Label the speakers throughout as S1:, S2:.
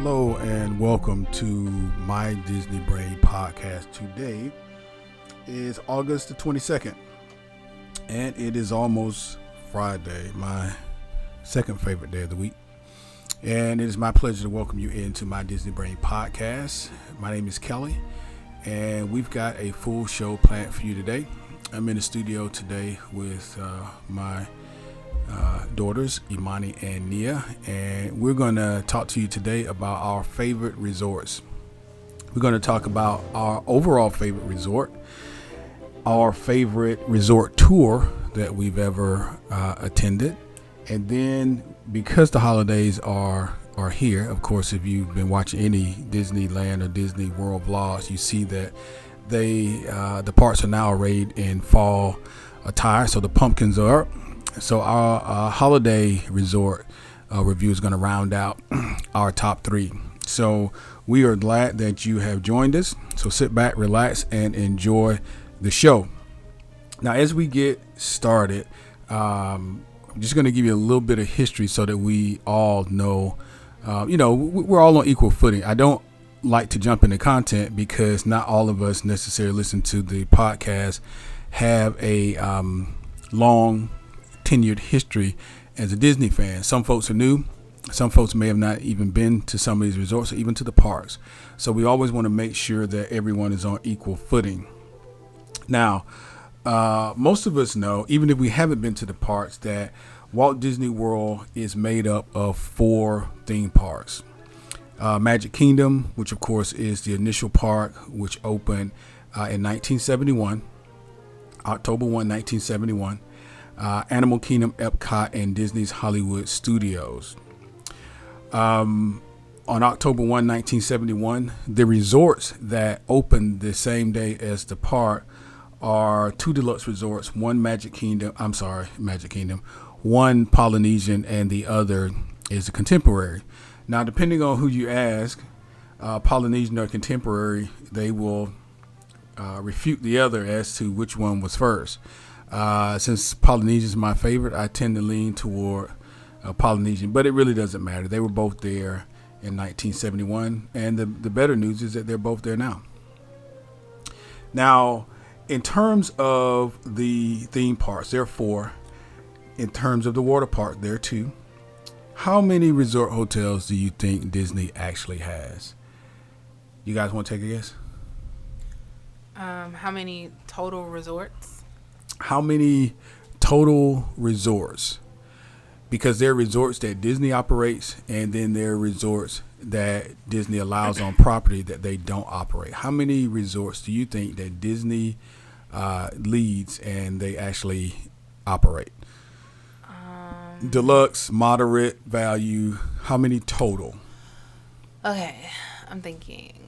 S1: Hello and welcome to my Disney Brain podcast. Today is August the 22nd and it is almost Friday, my second favorite day of the week. And it is my pleasure to welcome you into my Disney Brain podcast. My name is Kelly and we've got a full show planned for you today. I'm in the studio today with my daughters, Imani and Nia, and we're going to talk to you today about our favorite resorts. We're going to talk about our overall favorite resort, our favorite resort tour that we've ever attended, and then because the holidays are here, of course, if you've been watching any Disneyland or Disney World vlogs, you see that the parks are now arrayed in fall attire, so the pumpkins are up. So our holiday resort review is going to round out our top three. So we are glad that you have joined us. So sit back, relax, and enjoy the show. Now, as we get started, I'm just going to give you a little bit of history so that we all know, we're all on equal footing. I don't like to jump into content because not all of us necessarily listen to the podcast have a long tenured history as a Disney fan. Some folks are new. Some folks may have not even been to some of these resorts or even to the parks. So we always want to make sure that everyone is on equal footing. Now, most of us know, even if we haven't been to the parks, that Walt Disney World is made up of 4 theme parks. Magic Kingdom, which of course is the initial park, which opened in 1971, October 1, 1971. Animal Kingdom, Epcot, and Disney's Hollywood Studios. On October 1, 1971, the resorts that opened the same day as the park are 2 deluxe resorts, one Magic Kingdom, one Polynesian, and the other is a Contemporary. Now, depending on who you ask, Polynesian or Contemporary, they will refute the other as to which one was first. Since Polynesian is my favorite, I tend to lean toward Polynesian, but it really doesn't matter. They were both there in 1971, and the better news is that they're both there now. Now, in terms of the theme parks, there are 4. In terms of the water park, there are 2. How many resort hotels do you think Disney actually has? You guys want to take a guess?
S2: How many total resorts?
S1: How many total resorts? Because there are resorts that Disney operates, and then there are resorts that Disney allows on property that they don't operate. How many resorts do you think that Disney leads and they actually operate? Deluxe, moderate, value. How many total?
S2: Okay, I'm thinking.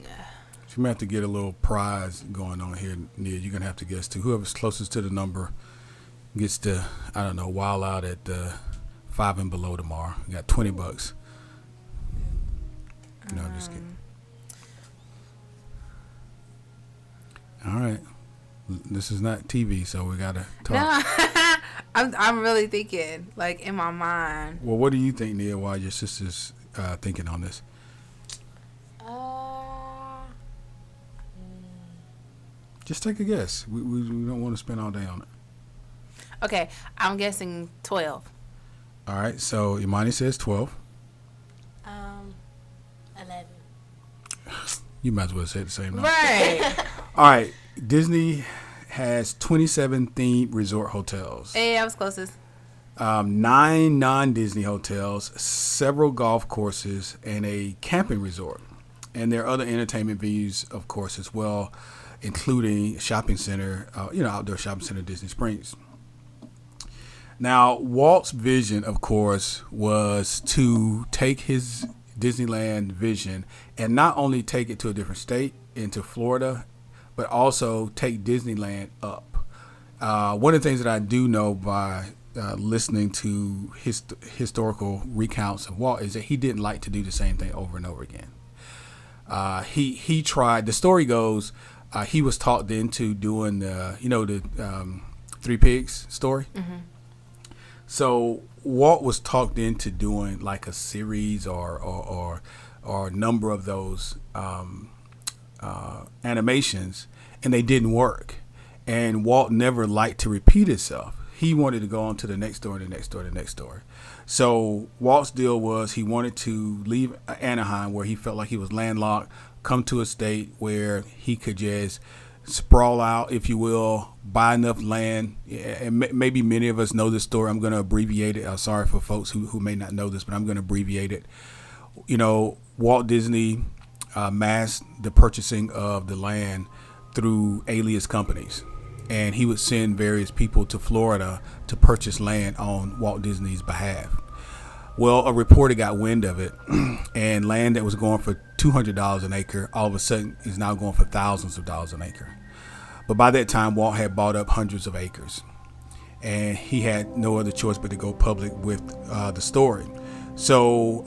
S1: You may have to get a little prize going on here, Nia. You're going to have to guess too. Whoever's closest to the number gets to, wild out at 5 and below tomorrow. You got $20. No, I'm just kidding. All right. This is not TV, so we got to talk.
S2: No, I'm really thinking, like, in my mind.
S1: Well, what do you think, Nia, while your sister's thinking on this? Just take a guess. We don't want to spend all day on it.
S2: Okay, I'm guessing 12.
S1: All right, so Imani says 12.
S3: 11.
S1: You might as well say the same number.
S2: Right.
S1: All right, Disney has 27 themed resort hotels.
S2: Hey, I was closest.
S1: 9 non-Disney hotels, several golf courses, and a camping resort. And there are other entertainment venues, of course, as well, including shopping center, outdoor shopping center, Disney Springs. Now, Walt's vision, of course, was to take his Disneyland vision and not only take it to a different state, into Florida, but also take Disneyland up. One of the things that I do know by listening to historical recounts of Walt is that he didn't like to do the same thing over and over again. He tried. The story goes, he was talked into doing the Three Pigs story. Mm-hmm. So Walt was talked into doing like a series or a number of those animations, and they didn't work. And Walt never liked to repeat himself. He wanted to go on to the next story, the next story, the next story. So Walt's deal was he wanted to leave Anaheim, where he felt like he was landlocked, come to a state where he could just sprawl out, if you will, buy enough land. And maybe many of us know this story. I'm going to abbreviate it. Sorry for folks who may not know this, but I'm going to abbreviate it. You know, Walt Disney masked the purchasing of the land through alias companies. And he would send various people to Florida to purchase land on Walt Disney's behalf. Well, a reporter got wind of it, and land that was going for $200 an acre all of a sudden is now going for thousands of dollars an acre. But by that time, Walt had bought up hundreds of acres, and he had no other choice but to go public with the story. So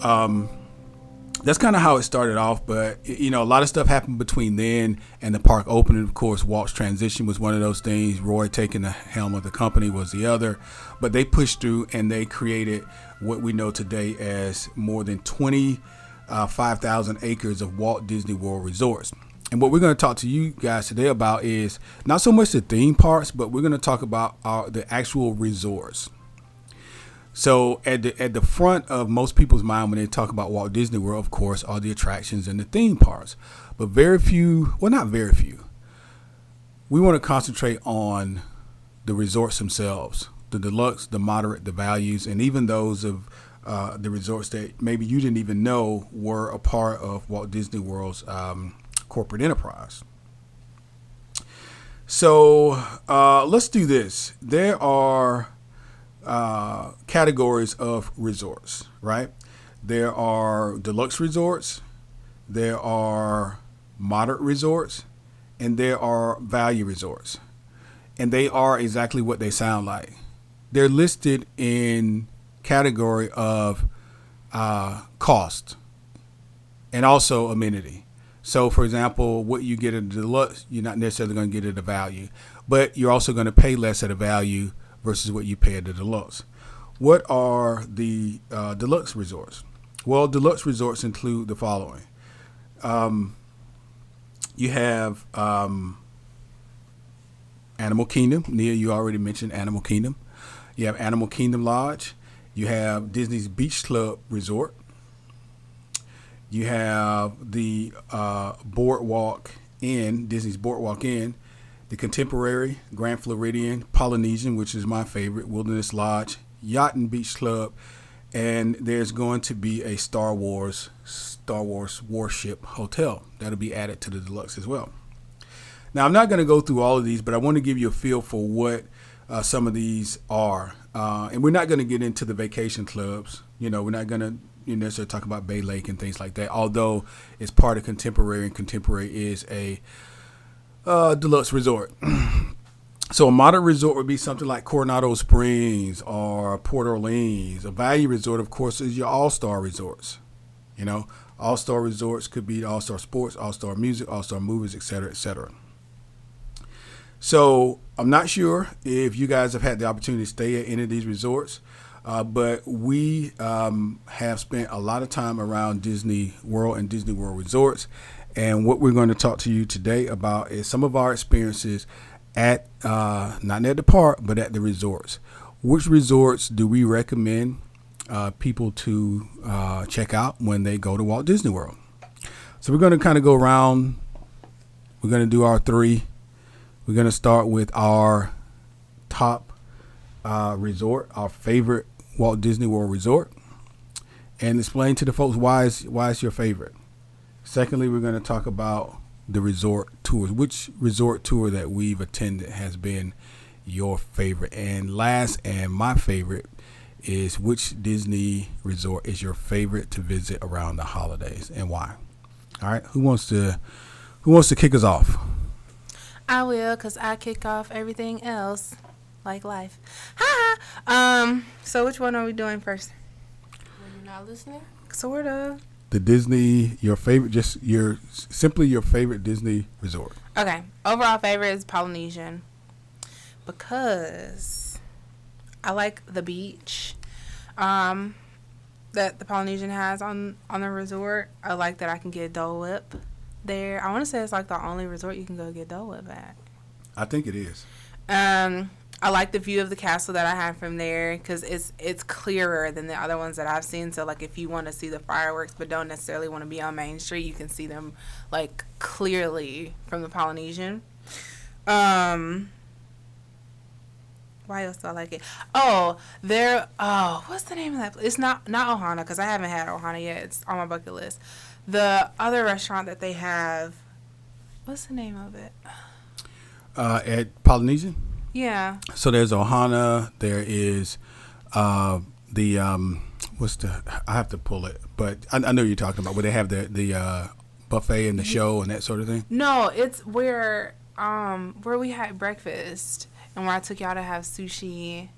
S1: that's kind of how it started off. But, you know, a lot of stuff happened between then and the park opening. Of course, Walt's transition was one of those things. Roy taking the helm of the company was the other. But they pushed through, and they created what we know today as more than 25,000 acres of Walt Disney World Resorts. And what we're going to talk to you guys today about is not so much the theme parks, but we're going to talk about the actual resorts. So at the front of most people's mind when they talk about Walt Disney World, of course, are the attractions and the theme parks. But very few, well, not very few. We want to concentrate on the resorts themselves, the deluxe, the moderate, the values, and even those of the resorts that maybe you didn't even know were a part of Walt Disney World's corporate enterprise. So let's do this. There are categories of resorts, right? There are deluxe resorts, there are moderate resorts, and there are value resorts. And they are exactly what they sound like. They're listed in category of cost and also amenity. So, for example, what you get at a deluxe, you're not necessarily going to get at a value, but you're also going to pay less at a value versus what you pay at the deluxe. What are the deluxe resorts? Well, deluxe resorts include the following. You have Animal Kingdom. Nia, you already mentioned Animal Kingdom. You have Animal Kingdom Lodge. You have Disney's Beach Club Resort. You have the Boardwalk Inn, Disney's Boardwalk Inn, the Contemporary, Grand Floridian, Polynesian, which is my favorite, Wilderness Lodge, Yacht and Beach Club, and there's going to be a Star Wars Warship Hotel that'll be added to the deluxe as well. Now, I'm not going to go through all of these, but I want to give you a feel for what some of these are. And we're not going to get into the vacation clubs. You know, we're not going to necessarily talk about Bay Lake and things like that, although it's part of Contemporary, and Contemporary is a deluxe resort. So a moderate resort would be something like Coronado Springs or Port Orleans. A value resort, of course, is your all-star resorts. You know, all-star resorts could be all-star sports, all-star music, all-star movies, et cetera, et cetera. So I'm not sure if you guys have had the opportunity to stay at any of these resorts, but we have spent a lot of time around Disney World and Disney World Resorts. And what we're going to talk to you today about is some of our experiences at, not at the park, but at the resorts. Which resorts do we recommend people to check out when they go to Walt Disney World? So we're going to kind of go around. We're going to do our three. We're going to start with our top resort, our favorite Walt Disney World resort, and explain to the folks why it's your favorite. Secondly, we're going to talk about the resort tours. Which resort tour that we've attended has been your favorite? And last, and my favorite, is which Disney resort is your favorite to visit around the holidays and why? All right, who wants to kick us off?
S2: I will, because I kick off everything else, like life. Ha! So which one are we doing first?
S3: Were you not listening?
S2: Sort of.
S1: The Disney, your favorite, simply your favorite Disney resort.
S2: Okay. Overall favorite is Polynesian, because I like the beach. um, that the Polynesian has on the resort. I like that I can get Dole Whip there. I want to say it's like the only resort you can go get Dole Whip at.
S1: I think it is.
S2: I like the view of the castle that I had from there because it's clearer than the other ones that I've seen. So, like, if you want to see the fireworks but don't necessarily want to be on Main Street, you can see them, like, clearly from the Polynesian. Why else do I like it? What's the name of that place? It's not Ohana because I haven't had Ohana yet. It's on my bucket list. The other restaurant that they have, what's the name of it?
S1: At Polynesian?
S2: Yeah.
S1: So there's Ohana. There is I have to pull it, but I know you're talking about where they have the buffet and the show and that sort of thing.
S2: No, it's where we had breakfast and where I took y'all to have sushi.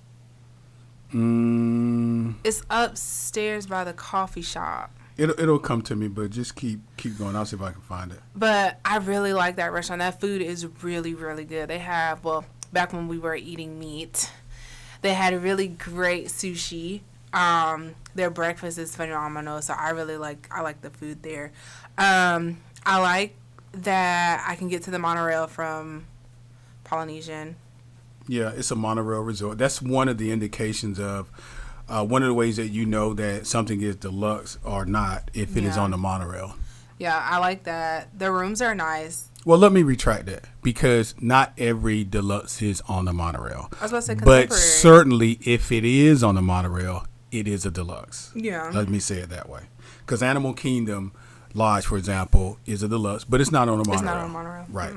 S2: It's upstairs by the coffee shop.
S1: It'll come to me, but just keep going. I'll see if I can find it.
S2: But I really like that restaurant. That food is really, really good. They have, back when we were eating meat, they had really great sushi. Their breakfast is phenomenal, so I like the food there. I like that I can get to the monorail from Polynesian.
S1: Yeah, it's a monorail resort. That's one of the indications of one of the ways that you know that something is deluxe or not if it is on the monorail.
S2: Yeah, I like that. The rooms are nice.
S1: Well, let me retract that because not every deluxe is on the monorail.
S2: I was about to say contemporary.
S1: But certainly if it is on the monorail, it is a deluxe.
S2: Yeah.
S1: Let me say it that way. Because Animal Kingdom Lodge, for example, is a deluxe, but it's not on the monorail.
S2: It's not on the monorail.
S1: Right.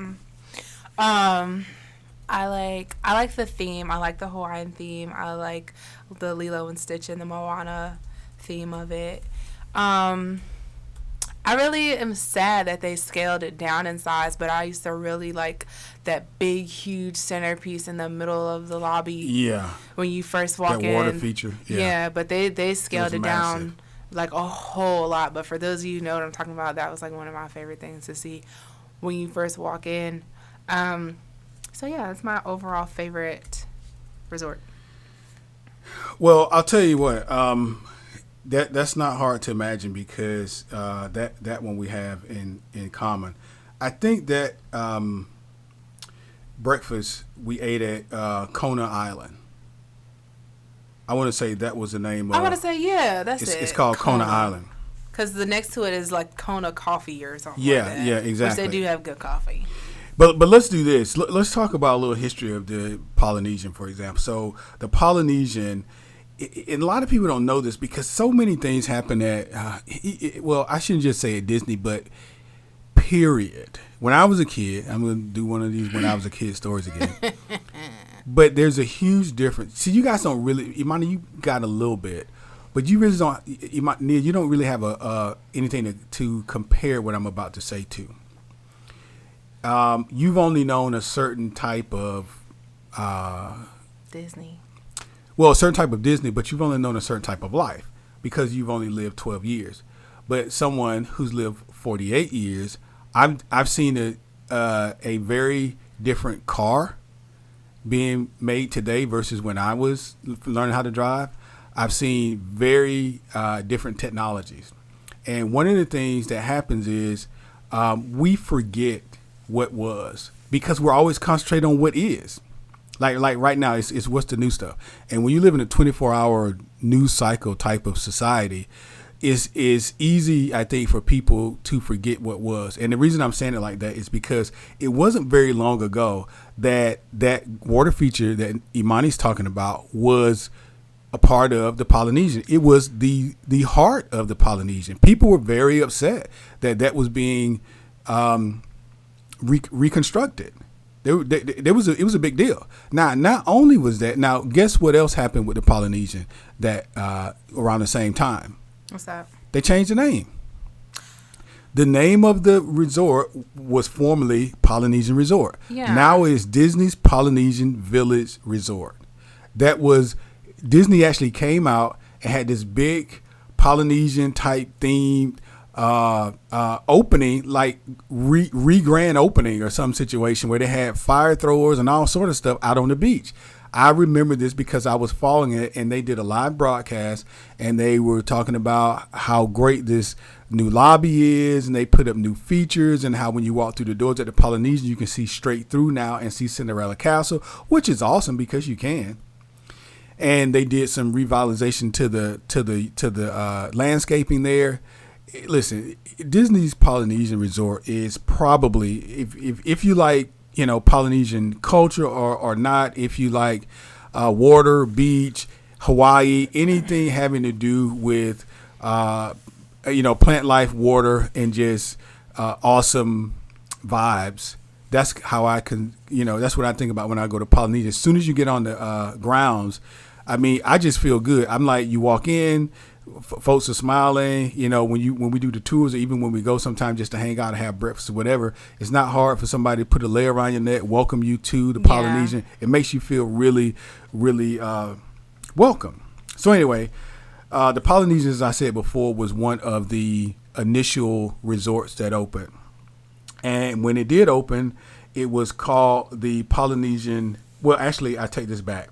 S2: I like the theme. I like the Hawaiian theme. I like the Lilo and Stitch and the Moana theme of it. I really am sad that they scaled it down in size, but I used to really like that big, huge centerpiece in the middle of the lobby.
S1: Yeah.
S2: When you first walk in.
S1: That water feature.
S2: Yeah, but they scaled it down
S1: massive.
S2: like a whole lot. But for those of you who know what I'm talking about, that was like one of my favorite things to see when you first walk in. So yeah, it's my overall favorite resort.
S1: Well, I'll tell you what. That's not hard to imagine because that one we have in common. I think that breakfast we ate at Kona Island. I want to say that was the name of.
S2: I want to say that's it.
S1: It's called Kona Island.
S2: Because the next to it is like Kona Coffee or something.
S1: Yeah,
S2: like that,
S1: yeah, exactly.
S2: Which they do have good coffee.
S1: But let's do this. Let's talk about a little history of the Polynesian, for example. So the Polynesian. And a lot of people don't know this because so many things happen at, I shouldn't just say at Disney, but period. When I was a kid, I'm going to do one of these when I was a kid stories again. But there's a huge difference. See, you guys don't really, Imani, you got a little bit, but you really don't, Neil, you don't really have anything to compare what I'm about to say to. You've only known a certain type of
S2: Disney.
S1: Well, a certain type of Disney, but you've only known a certain type of life because you've only lived 12 years. But someone who's lived 48 years, I've seen a very different car being made today versus when I was learning how to drive. I've seen very different technologies. And one of the things that happens is we forget what was because we're always concentrating on what is. Like right now, it's what's the new stuff. And when you live in a 24-hour news cycle type of society, it's easy, I think, for people to forget what was. And the reason I'm saying it like that is because it wasn't very long ago that water feature that Imani's talking about was a part of the Polynesian. It was the heart of the Polynesian. People were very upset that was being reconstructed. It was a big deal. Now, not only was that. Now, guess what else happened with the Polynesian that around the same time?
S2: What's that?
S1: They changed the name. The name of the resort was formerly Polynesian Resort.
S2: Yeah.
S1: Now it's Disney's Polynesian Village Resort. That was Disney actually came out and had this big Polynesian type themed opening, like grand opening or some situation where they had fire throwers and all sort of stuff out on the beach. I remember this because I was following it, and they did a live broadcast, and they were talking about how great this new lobby is, and they put up new features, and how when you walk through the doors at the Polynesian, you can see straight through now and see Cinderella Castle, which is awesome because you can. And they did some revitalization to the landscaping there. Listen, Disney's Polynesian Resort is probably, if you like, Polynesian culture or not, if you like water, beach, Hawaii, anything having to do with plant life, water, and just awesome vibes. That's how I can, that's what I think about when I go to Polynesia. As soon as you get on the grounds, I mean, I just feel good. I'm like, you walk in, folks are smiling. When we do the tours, or even when we go sometimes just to hang out and have breakfast or whatever, it's not hard for somebody to put a layer around your neck, welcome you to the Polynesian. It makes you feel really, really welcome. So anyway, the Polynesian, as I said before, was one of the initial resorts that opened. And when it did open, it was called the Polynesian. Well, actually, I take this back.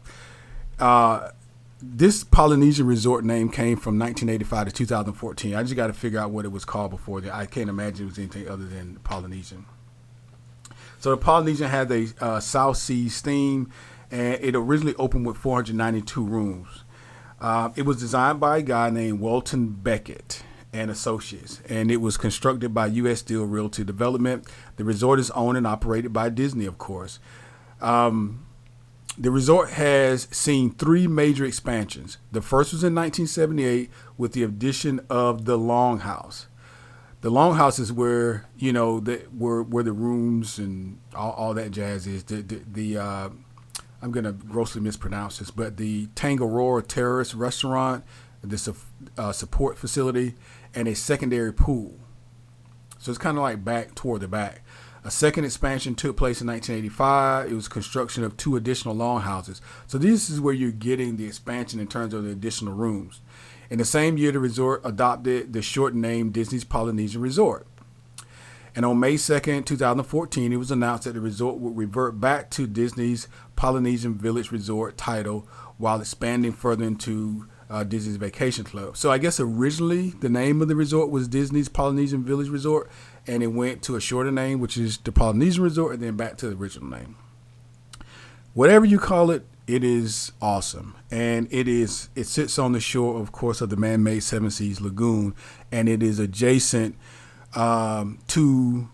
S1: This Polynesian resort name came from 1985 to 2014. I just got to figure out what it was called before that. I can't imagine it was anything other than Polynesian. So the Polynesian had a South Seas theme, and it originally opened with 492 rooms. It was designed by a guy named Walton Beckett and Associates, and it was constructed by U.S. Steel Realty Development. The resort is owned and operated by Disney, of course. The resort has seen 3 major expansions. The first was in 1978 with the addition of the Longhouse. The Longhouse is where, where the rooms and all that jazz is. I'm going to grossly mispronounce this, but the Tangaroa Terrace restaurant, the support facility, and a secondary pool. So it's kind of like back toward the back. A second expansion took place in 1985. It was construction of 2 additional longhouses. So this is where you're getting the expansion in terms of the additional rooms. In the same year, the resort adopted the short name Disney's Polynesian Resort. And on May 2nd, 2014, it was announced that the resort would revert back to Disney's Polynesian Village Resort title while expanding further into Disney's Vacation Club. So I guess originally the name of the resort was Disney's Polynesian Village Resort, and it went to a shorter name, which is the Polynesian Resort, and then back to the original name. Whatever you call it, it is awesome. And it sits on the shore, of course, of the man-made Seven Seas Lagoon, and it is adjacent to,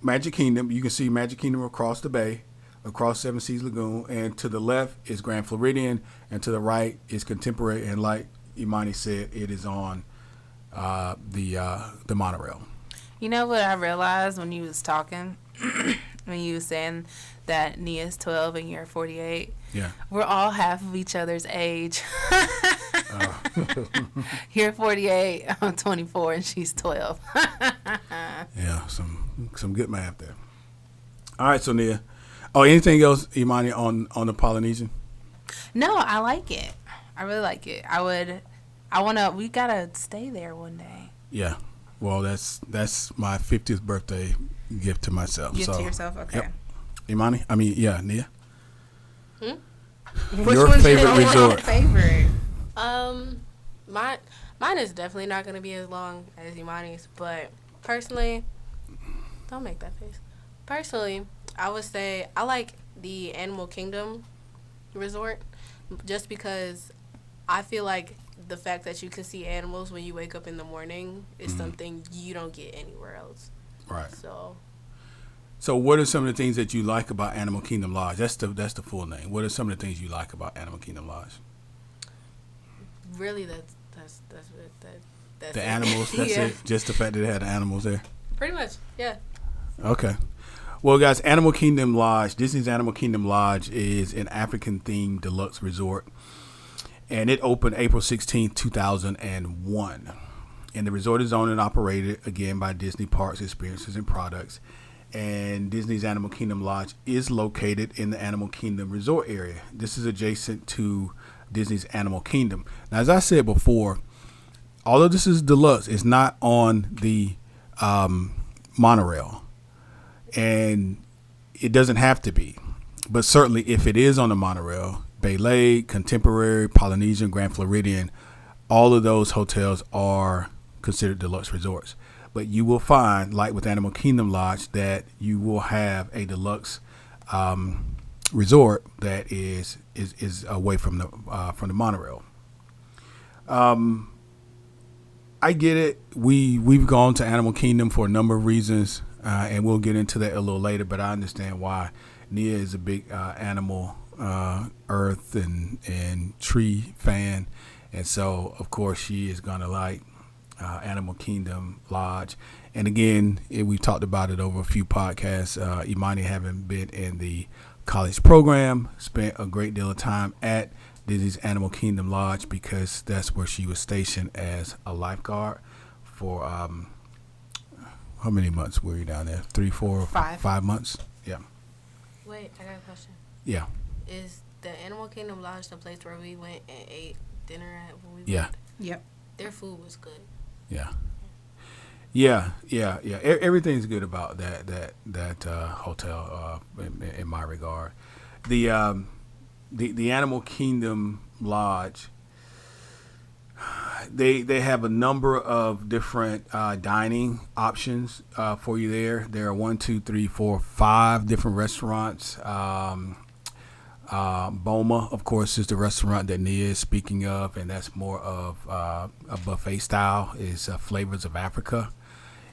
S1: Magic Kingdom. You can see Magic Kingdom across the bay, across Seven Seas Lagoon, and to the left is Grand Floridian, and to the right is Contemporary, and like Imani said, it is on the monorail.
S2: You know what I realized when you was talking, when you was saying that Nia's 12 and you're 48?
S1: Yeah.
S2: We're all half of each other's age. You're 48, I'm 24, and she's 12.
S1: Yeah, some good math there. All right, so Nia. Oh, anything else, Imani, on the Polynesian?
S2: No, I like it. I really like it. We gotta stay there one day.
S1: Yeah. Well, that's my 50th birthday gift to myself.
S2: Gift to yourself? Okay.
S1: Yep. Imani? Nia?
S3: Which
S1: Your
S3: one's
S1: favorite
S3: your
S1: resort?
S3: favorite? Mine is definitely not going to be as long as Imani's, but personally, don't make that face. Personally, I would say I like the Animal Kingdom resort just because I feel like the fact that you can see animals when you wake up in the morning is something you don't get anywhere else.
S1: Right.
S3: So
S1: what are some of the things that you like about Animal Kingdom Lodge? That's the full name. What are some of the things you like about Animal Kingdom Lodge?
S3: Really, that's
S1: the it. Animals. That's it. Just the fact that they had the animals there.
S3: Pretty much, yeah.
S1: Okay. Well, guys, Animal Kingdom Lodge, Disney's Animal Kingdom Lodge is an African-themed deluxe resort, and it opened April 16, 2001. And the resort is owned and operated, again, by Disney Parks, Experiences, and Products. And Disney's Animal Kingdom Lodge is located in the Animal Kingdom Resort area. This is adjacent to Disney's Animal Kingdom. Now, as I said before, although this is deluxe, it's not on the monorail. And it doesn't have to be. But certainly, if it is on the monorail, Bay Lake, Contemporary, Polynesian, Grand Floridian, all of those hotels are considered deluxe resorts. But you will find, like with Animal Kingdom Lodge, that you will have a deluxe resort that is away from the monorail. I get it. We've gone to Animal Kingdom for a number of reasons, and we'll get into that a little later. But I understand why. Nia is a big animal, earth, and tree fan, and so of course she is gonna like Animal Kingdom Lodge. And again, we talked about it over a few podcasts. Imani, having been in the college program, spent a great deal of time at Disney's Animal Kingdom Lodge because that's where she was stationed as a lifeguard for how many months were you down there? 3, 4, 5 months? Yeah.
S3: Wait, I got a question.
S1: Yeah.
S3: Is the Animal Kingdom Lodge the place where we went and ate dinner at when we
S1: Yeah.
S3: went?
S2: Yep.
S3: Their food was good.
S1: Yeah. Everything's good about that hotel in my regard. The Animal Kingdom Lodge, they have a number of different dining options for you there. There are 1, 2, 3, 4, 5 different restaurants. Boma, of course, is the restaurant that Nia is speaking of, and that's more of a buffet style. Is Flavors of Africa.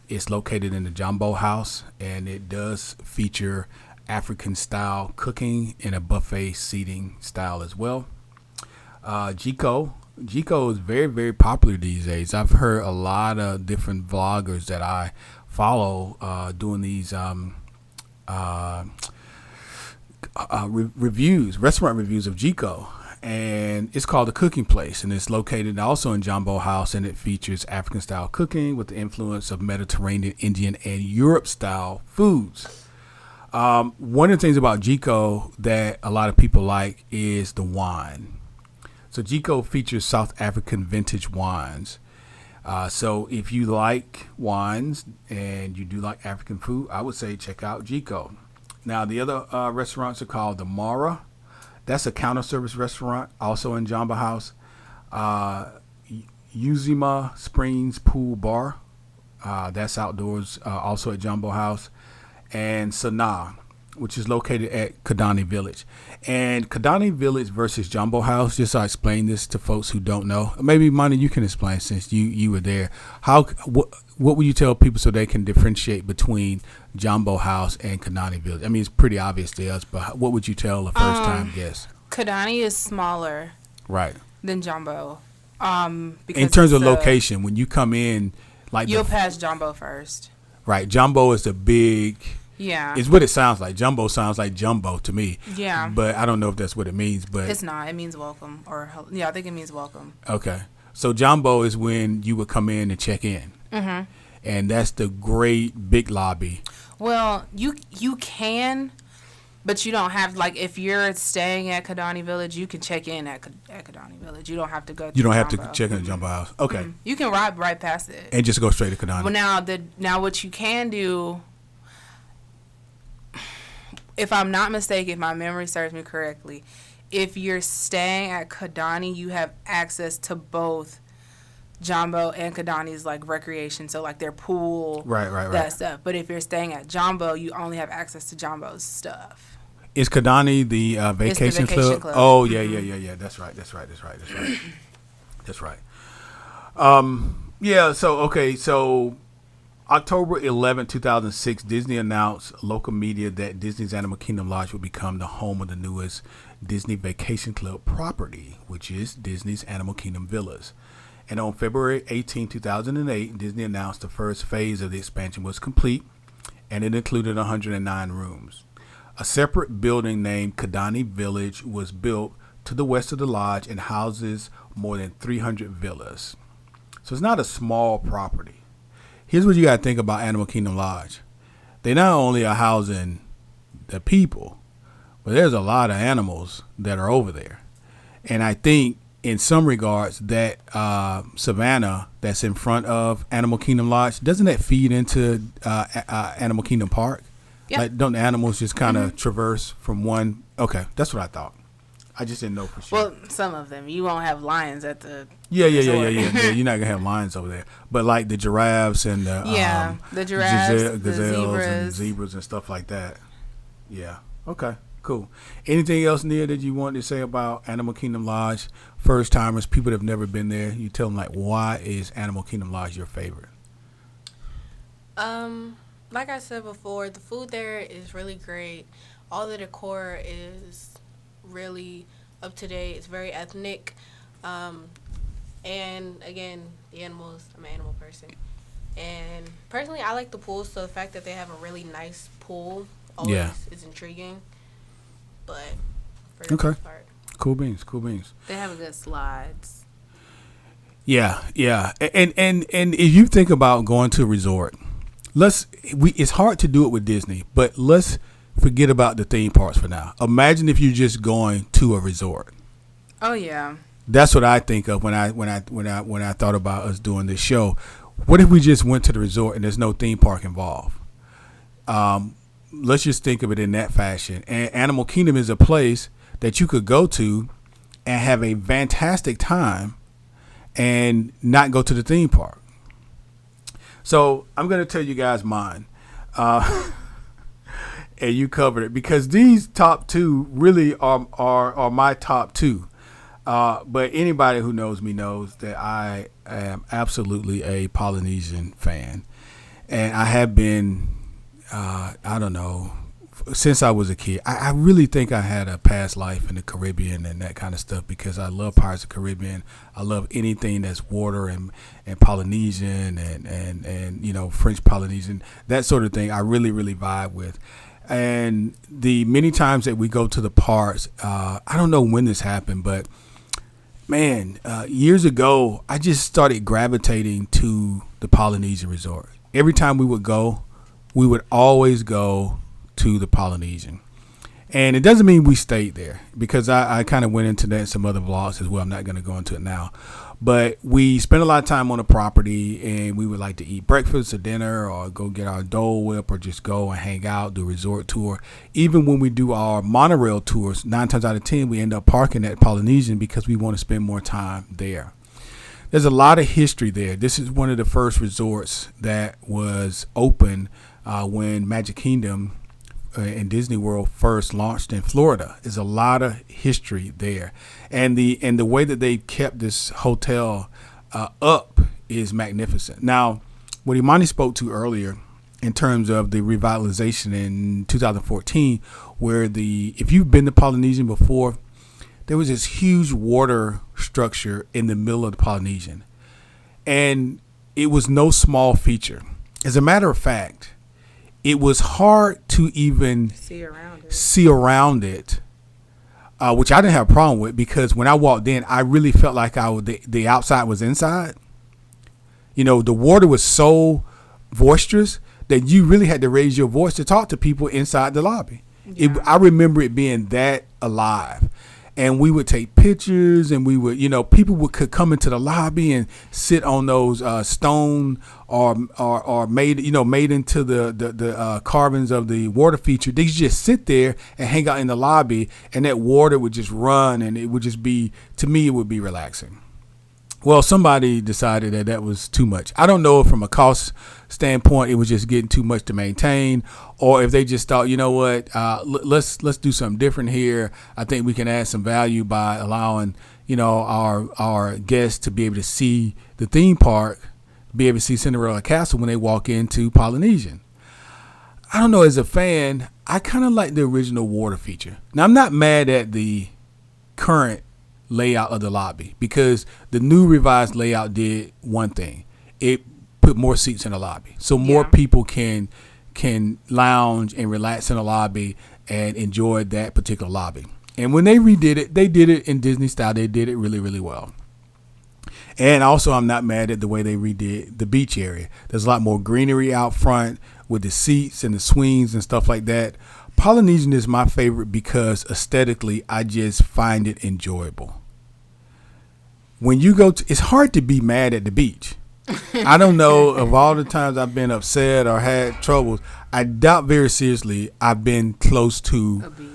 S1: It's located in the Jumbo House, and it does feature African-style cooking in a buffet seating style as well. Jico is very, very popular these days. I've heard a lot of different vloggers that I follow doing these restaurant reviews of Jico, and it's called The Cooking Place, and it's located also in Jumbo House, and it features African style cooking with the influence of Mediterranean, Indian, and Europe style foods. One of the things about Jico that a lot of people like is the wine. So Jico features South African vintage wines. So if you like wines and you do like African food, I would say check out Jico. Now, the other restaurants are called the Mara. That's a counter service restaurant, also in Jamba House. Uzima Springs Pool Bar. That's outdoors, also at Jumbo House. And Sanaa, which is located at Kidani Village. And Kidani Village versus Jumbo House, just so I explain this to folks who don't know. Maybe, Monty, you can explain since you were there. What would you tell people so they can differentiate between Jumbo House and Kidani Village? I mean, it's pretty obvious to us, but what would you tell a first-time guest?
S2: Kidani is smaller
S1: Right.
S2: than Jumbo. Because
S1: in terms of location, when you come in, like
S2: you'll pass Jumbo first.
S1: Right. Jumbo is the big...
S2: Yeah.
S1: It's what it sounds like. Jumbo sounds like jumbo to me.
S2: Yeah.
S1: But I don't know if that's what it means. But
S2: it's not. It means welcome. I think it means welcome.
S1: Okay. So jumbo is when you would come in and check in. Mm-hmm. And that's the great big lobby.
S2: Well, you can, but you don't have, like, if you're staying at Kidani Village, you can check in at Kidani Village. You don't have to go to
S1: You don't have
S2: Jumbo.
S1: to check in the Jumbo House. Okay.
S2: Mm-hmm. You can ride right past it.
S1: And just go straight to Kidani.
S2: Well, now what you can do, if I'm not mistaken, if my memory serves me correctly, if you're staying at Kidani, you have access to both Jumbo and Kidani's, like, recreation, so, like, their pool, that stuff. But if you're staying at Jumbo, you only have access to Jumbo's stuff.
S1: Is Kidani the vacation club? Oh, yeah. That's right. That's right. Yeah, so October 11, 2006, Disney announced local media that Disney's Animal Kingdom Lodge would become the home of the newest Disney Vacation Club property, which is Disney's Animal Kingdom Villas. And on February 18, 2008, Disney announced the first phase of the expansion was complete, and it included 109 rooms. A separate building named Kidani Village was built to the west of the lodge and houses more than 300 villas. So it's not a small property. Here's what you got to think about Animal Kingdom Lodge. They not only are housing the people, but there's a lot of animals that are over there. And I think in some regards that Savannah that's in front of Animal Kingdom Lodge, doesn't that feed into Animal Kingdom Park?
S2: Yeah.
S1: Like, don't the animals just kind of traverse from one? Okay, that's what I thought. I just didn't know for sure.
S2: Well, some of them. You won't have lions at the
S1: Yeah.
S2: resort.
S1: You're not gonna have lions over there, but like the giraffes and the
S2: the giraffes, the
S1: gazelles and
S2: zebras.
S1: zebras and stuff like that. Yeah. Okay. Cool. Anything else, Nia, that you wanted to say about Animal Kingdom Lodge? First timers, people that have never been there. You tell them like, why is Animal Kingdom Lodge your favorite?
S3: Like I said before, the food there is really great. All the decor is really up to date. It's very ethnic. And again, the animals, I'm an animal person. And personally, I like the pool, so the fact that they have a really nice pool always is intriguing. But for the most part.
S1: Cool beans.
S2: They have good slides.
S1: Yeah. And if you think about going to a resort, it's hard to do it with Disney, but let's forget about the theme parks for now. Imagine if you're just going to a resort.
S2: Oh yeah.
S1: That's what I think of when I thought about us doing this show. What if we just went to the resort and there's no theme park involved? Let's just think of it in that fashion. And Animal Kingdom is a place that you could go to and have a fantastic time and not go to the theme park. So I'm going to tell you guys mine. And you covered it because these top two really are my top two. But anybody who knows me knows that I am absolutely a Polynesian fan. And I have been, since I was a kid. I really think I had a past life in the Caribbean and that kind of stuff because I love Pirates of the Caribbean. I love anything that's water and Polynesian and French Polynesian, that sort of thing I really, really vibe with. And the many times that we go to the parks, I don't know when this happened, but man, years ago, I just started gravitating to the Polynesian resort. Every time we would go, we would always go to the Polynesian. And it doesn't mean we stayed there because I kind of went into that in some other vlogs as well. I'm not going to go into it now. But we spent a lot of time on the property and we would like to eat breakfast or dinner or go get our Dole Whip or just go and hang out, do a resort tour. Even when we do our monorail tours, 9 times out of 10, we end up parking at Polynesian because we want to spend more time there. There's a lot of history there. This is one of the first resorts that was open when Magic Kingdom and Disney World first launched in Florida. There's a lot of history there, and the way that they kept this hotel up is magnificent. Now, what Imani spoke to earlier in terms of the revitalization in 2014, where if you've been to Polynesian before, there was this huge water structure in the middle of the Polynesian, and it was no small feature. As a matter of fact, it was hard to even see around it, which I didn't have a problem with because when I walked in, I really felt like the outside was inside. The water was so boisterous that you really had to raise your voice to talk to people inside the lobby. Yeah. I remember it being that alive. And we would take pictures, and we would, people could come into the lobby and sit on those stone or made into the carvings of the water feature. They just sit there and hang out in the lobby, and that water would just run, and it would just be, to me, it would be relaxing. Well, somebody decided that was too much. I don't know if from a cost standpoint it was just getting too much to maintain, or if they just thought, let's do something different here. I think we can add some value by allowing our guests to be able to see the theme park, be able to see Cinderella Castle when they walk into Polynesian. I don't know. As a fan, I kind of like the original water feature. Now, I'm not mad at the current layout of the lobby because the new revised layout did one thing. It put more seats in the lobby so more people can lounge and relax in the lobby and enjoy that particular lobby. And when they redid it, they did it in Disney style. They did it really, really well. And also, I'm not mad at the way they redid the beach area. There's a lot more greenery out front with the seats and the swings and stuff like that. Polynesian is my favorite because aesthetically, I just find it enjoyable. When you go to, it's hard to be mad at the beach. I don't know of all the times I've been upset or had troubles. I doubt very seriously I've been close to
S2: A beach.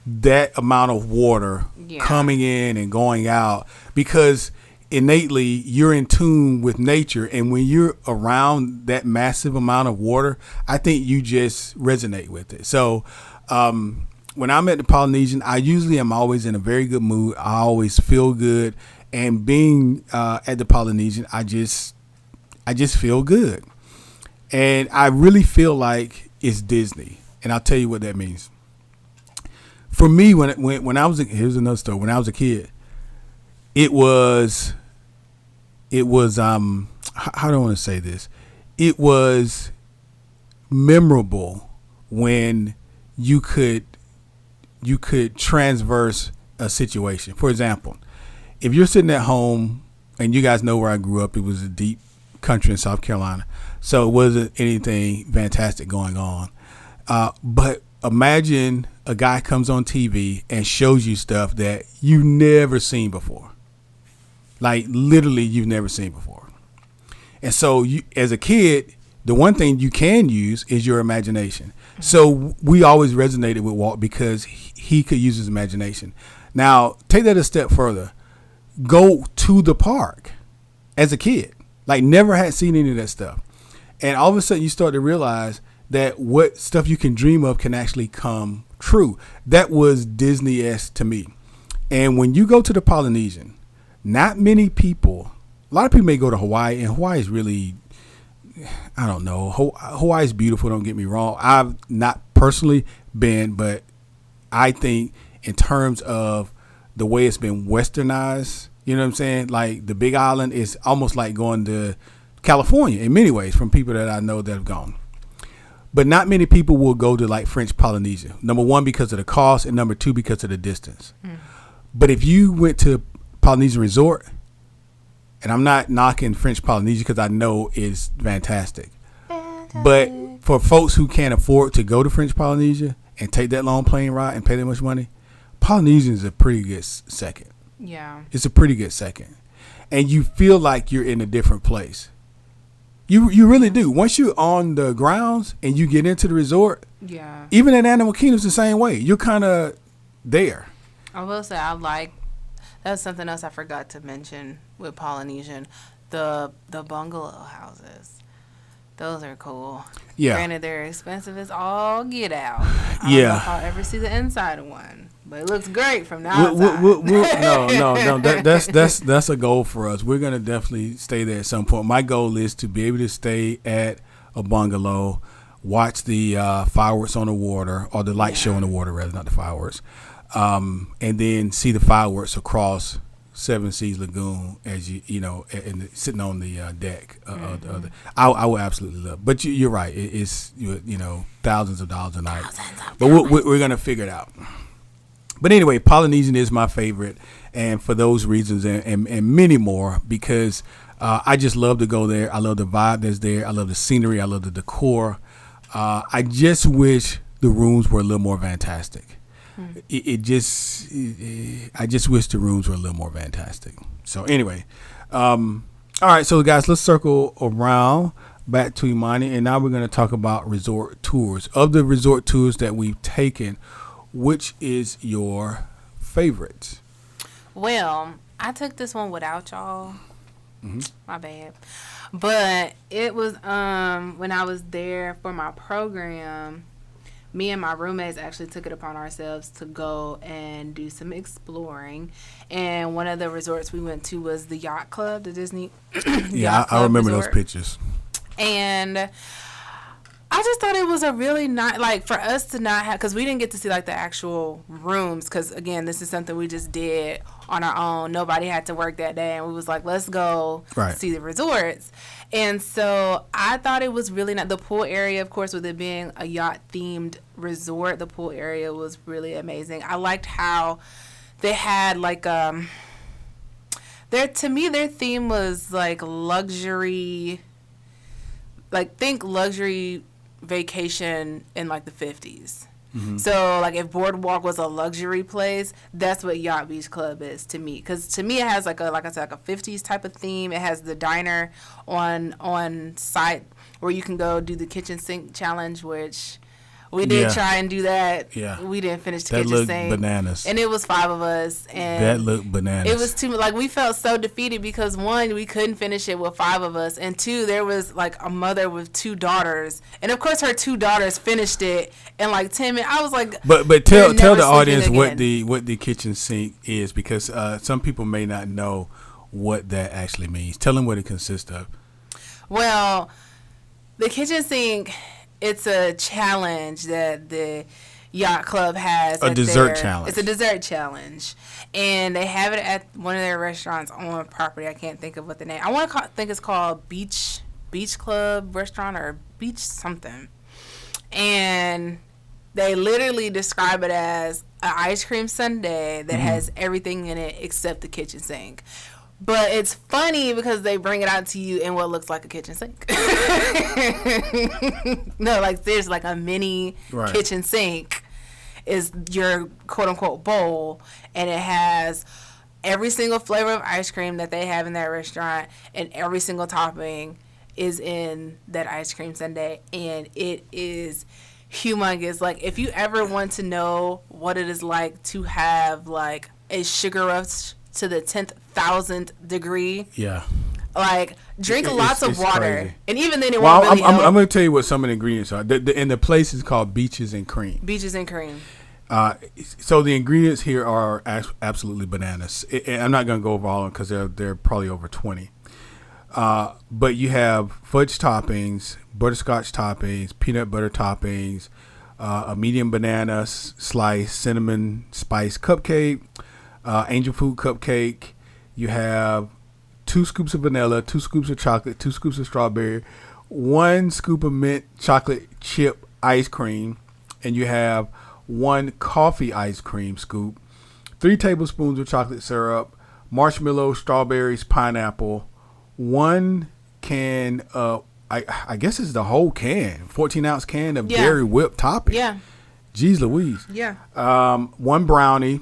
S1: that amount of water coming in and going out, because innately you're in tune with nature, and when you're around that massive amount of water, I think you just resonate with it. So when I'm at the Polynesian, I usually am always in a very good mood. I always feel good, and being at the Polynesian, I just feel good, and I really feel like it's Disney, and I'll tell you what that means. For me, when I was here's another story. When I was a kid, it was how do I want to say this? It was memorable when you could transverse a situation. For example, if you're sitting at home, and you guys know where I grew up, it was a deep country in South Carolina, so it wasn't anything fantastic going on. But imagine a guy comes on TV and shows you stuff that you've never seen before. Like literally you've never seen before. And so you, as a kid, the one thing you can use is your imagination. So we always resonated with Walt because he could use his imagination. Now, take that a step further. Go to the park as a kid. Like never had seen any of that stuff. And all of a sudden you start to realize that what stuff you can dream of can actually come true. That was Disney-esque to me. And when you go to the Polynesian, not many people, a lot of people may go to Hawaii, and Hawaii is really, I don't know. Hawaii is beautiful, don't get me wrong. I've not personally been, but I think in terms of the way it's been westernized, you know what I'm saying? Like the Big Island is almost like going to California in many ways from people that I know that have gone. But not many people will go to like French Polynesia. Number one, because of the cost, and number two, because of the distance. But if you went to Polynesian Resort, and I'm not knocking French Polynesia because I know it's fantastic. But for folks who can't afford to go to French Polynesia and take that long plane ride and pay that much money, Polynesian is a pretty good second.
S2: Yeah.
S1: It's a pretty good second. And you feel like you're in a different place. You really do. Once you're on the grounds and you get into the resort,
S2: Yeah.
S1: even at Animal Kingdom's the same way. You're kind of there.
S2: I will say that's something else I forgot to mention with Polynesian, the bungalow houses. Those are cool.
S1: Yeah.
S2: Granted, they're expensive as all get out. I don't know if I'll ever see the inside of one, but it looks great from the outside.
S1: No. That's a goal for us. We're gonna definitely stay there at some point. My goal is to be able to stay at a bungalow, watch the fireworks on the water, or the light show on the water, rather, not the fireworks, and then see the fireworks across Seven Seas Lagoon as you know, and sitting on the deck. I would absolutely love. But you're right. It's thousands of dollars a night. But we're gonna figure it out. But anyway, Polynesian is my favorite, and for those reasons and many more, because I just love to go there. I love the vibe that's there. I love the scenery. I love the decor. I just wish the rooms were a little more fantastic. I just wish the rooms were a little more fantastic. So anyway, all right. So guys, let's circle around back to Imani, and now we're going to talk about resort tours. Of the resort tours that we've taken, which is your favorite?
S2: Well, I took this one without y'all. My bad. But it was when I was there for my program, me and my roommates actually took it upon ourselves to go and do some exploring. And one of the resorts we went to was the Yacht Club, the Disney Yacht Club
S1: I remember
S2: resort.
S1: those pictures.
S2: And I just thought it was a really nice, like, for us to not have, because we didn't get to see, like, the actual rooms, because, again, this is something we just did on our own. Nobody had to work that day, and we was like, let's go see the resorts. And so I thought it was really not, the pool area, of course, with it being a yacht-themed resort, the pool area was really amazing. I liked how they had, like, to me, their theme was, like, luxury, like, think luxury vacation in like the 50s. So, like, if Boardwalk was a luxury place, that's what Yacht Beach Club is to me. Because to me, it has, like I said, like a 50s type of theme. It has the diner on site where you can go do the kitchen sink challenge, which we did try and do that.
S1: Yeah.
S2: We didn't finish the
S1: That
S2: kitchen
S1: looked
S2: sink.
S1: bananas.
S2: And it was 5 of us. And
S1: That looked bananas.
S2: it was too, like, we felt so defeated because, 1, we couldn't finish it with 5 of us. And 2, there was, like, a mother with 2 daughters. And, of course, her 2 daughters finished it in, like, 10 minutes. I was like,
S1: But tell
S2: never
S1: the audience
S2: sleeping
S1: what the kitchen sink is, because some people may not know what that actually means. Tell them what it consists of.
S2: well, the kitchen sink, it's a challenge that the yacht club has.
S1: A dessert challenge.
S2: It's a dessert challenge. And they have it at one of their restaurants on property. I can't think of what the name. I want to think it's called Beach Club Restaurant or Beach something. And they literally describe it as an ice cream sundae that has everything in it except the kitchen sink. But it's funny because they bring it out to you in what looks like a kitchen sink. No, like there's like a mini kitchen sink is your quote unquote bowl, and it has every single flavor of ice cream that they have in that restaurant, and every single topping is in that ice cream sundae, and it is humongous. Like, if you ever want to know what it is like to have like a sugar rush to the 10,000th degree, like drink lots of water, crazy. And even then it won't really help.
S1: I'm going to tell you what some of the ingredients are. And the place is called Beaches and Cream.
S2: Beaches and Cream.
S1: So the ingredients here are absolutely bananas. I'm not going to go over all of them because they're probably over 20. But you have fudge toppings, butterscotch toppings, peanut butter toppings, a medium banana slice, cinnamon spice cupcake, angel food cupcake. You have 2 scoops of vanilla, 2 scoops of chocolate, 2 scoops of strawberry, 1 scoop of mint chocolate chip ice cream, and you have 1 coffee ice cream scoop, 3 tablespoons of chocolate syrup, marshmallow, strawberries, pineapple, 1 can, I guess it's the whole can, 14-ounce can of dairy whipped topping.
S2: Yeah.
S1: Jeez Louise.
S2: Yeah.
S1: 1 brownie,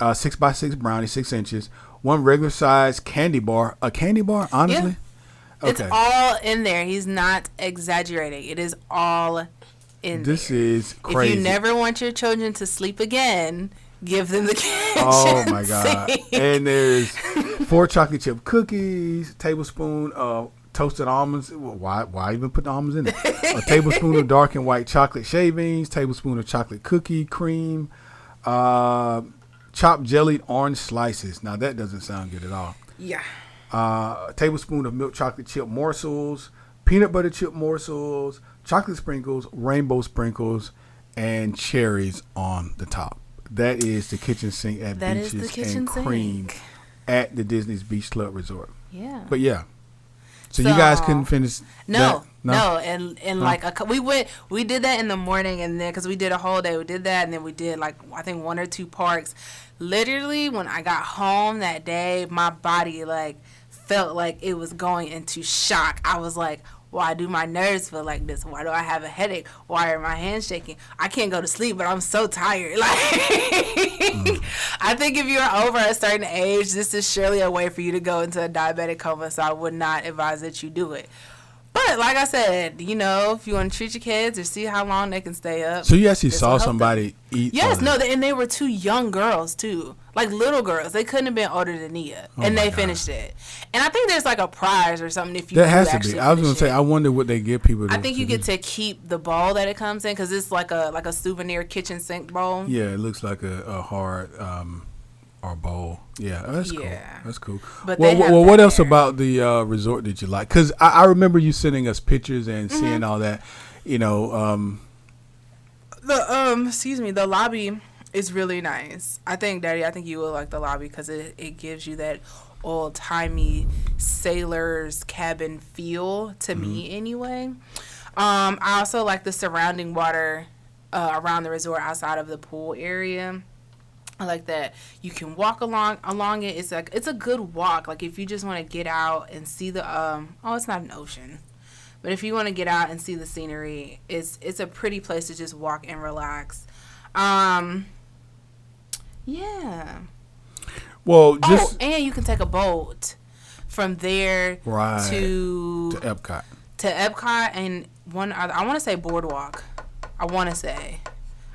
S1: 6x6 brownie, 6 inches. 1 regular size candy bar. A candy bar, honestly?
S2: Yeah. Okay. It's all in there. He's not exaggerating. It is all in there.
S1: This is crazy.
S2: If you never want your children to sleep again, give them the kitchen
S1: Oh, my God.
S2: sink.
S1: And there's 4 chocolate chip cookies, tablespoon of toasted almonds. Why even put the almonds in it? A tablespoon of dark and white chocolate shavings, tablespoon of chocolate cookie cream, chopped jellied orange slices. Now, that doesn't sound good at all.
S2: Yeah.
S1: A tablespoon of milk chocolate chip morsels, peanut butter chip morsels, chocolate sprinkles, rainbow sprinkles, and cherries on the top. That is the kitchen sink at Beaches and Cream at the Disney's Beach Club Resort.
S2: Yeah.
S1: But yeah. So you guys couldn't finish
S2: No. And like we did that in the morning, and then because we did a whole day, we did that, and then we did like I think 1 or 2 parks. Literally, when I got home that day, my body like felt like it was going into shock. I was like, why do my nerves feel like this? Why do I have a headache? Why are my hands shaking? I can't go to sleep, but I'm so tired. Like, I think if you're over a certain age, this is surely a way for you to go into a diabetic coma, so I would not advise that you do it. But like I said, you know, if you want to treat your kids or see how long they can stay up.
S1: So you actually saw somebody eat?
S2: Yes, and they were 2 young girls too, like little girls. They couldn't have been older than Nia, and they finished it. And I think there's like a prize or something if you.
S1: That has to be. I was gonna say, I wonder what they give people.
S2: I think you get to keep the bowl that it comes in because it's like a souvenir kitchen sink bowl.
S1: Yeah, it looks like a hard or bowl. Yeah, that's cool. That's cool. But what else about the resort did you like? Because I remember you sending us pictures and seeing all that. You know,
S2: the lobby is really nice. I think, Daddy, you will like the lobby because it gives you that old-timey sailor's cabin feel to me anyway. I also like the surrounding water around the resort outside of the pool area. I like that you can walk along it. It's a good walk. Like if you just want to get out and see the it's not an ocean, But if you want to get out and see the scenery, it's a pretty place to just walk and relax. Yeah.
S1: Well, just
S2: and you can take a boat from there
S1: right
S2: to
S1: Epcot.
S2: To Epcot and one other. I want to say Boardwalk. I want to say.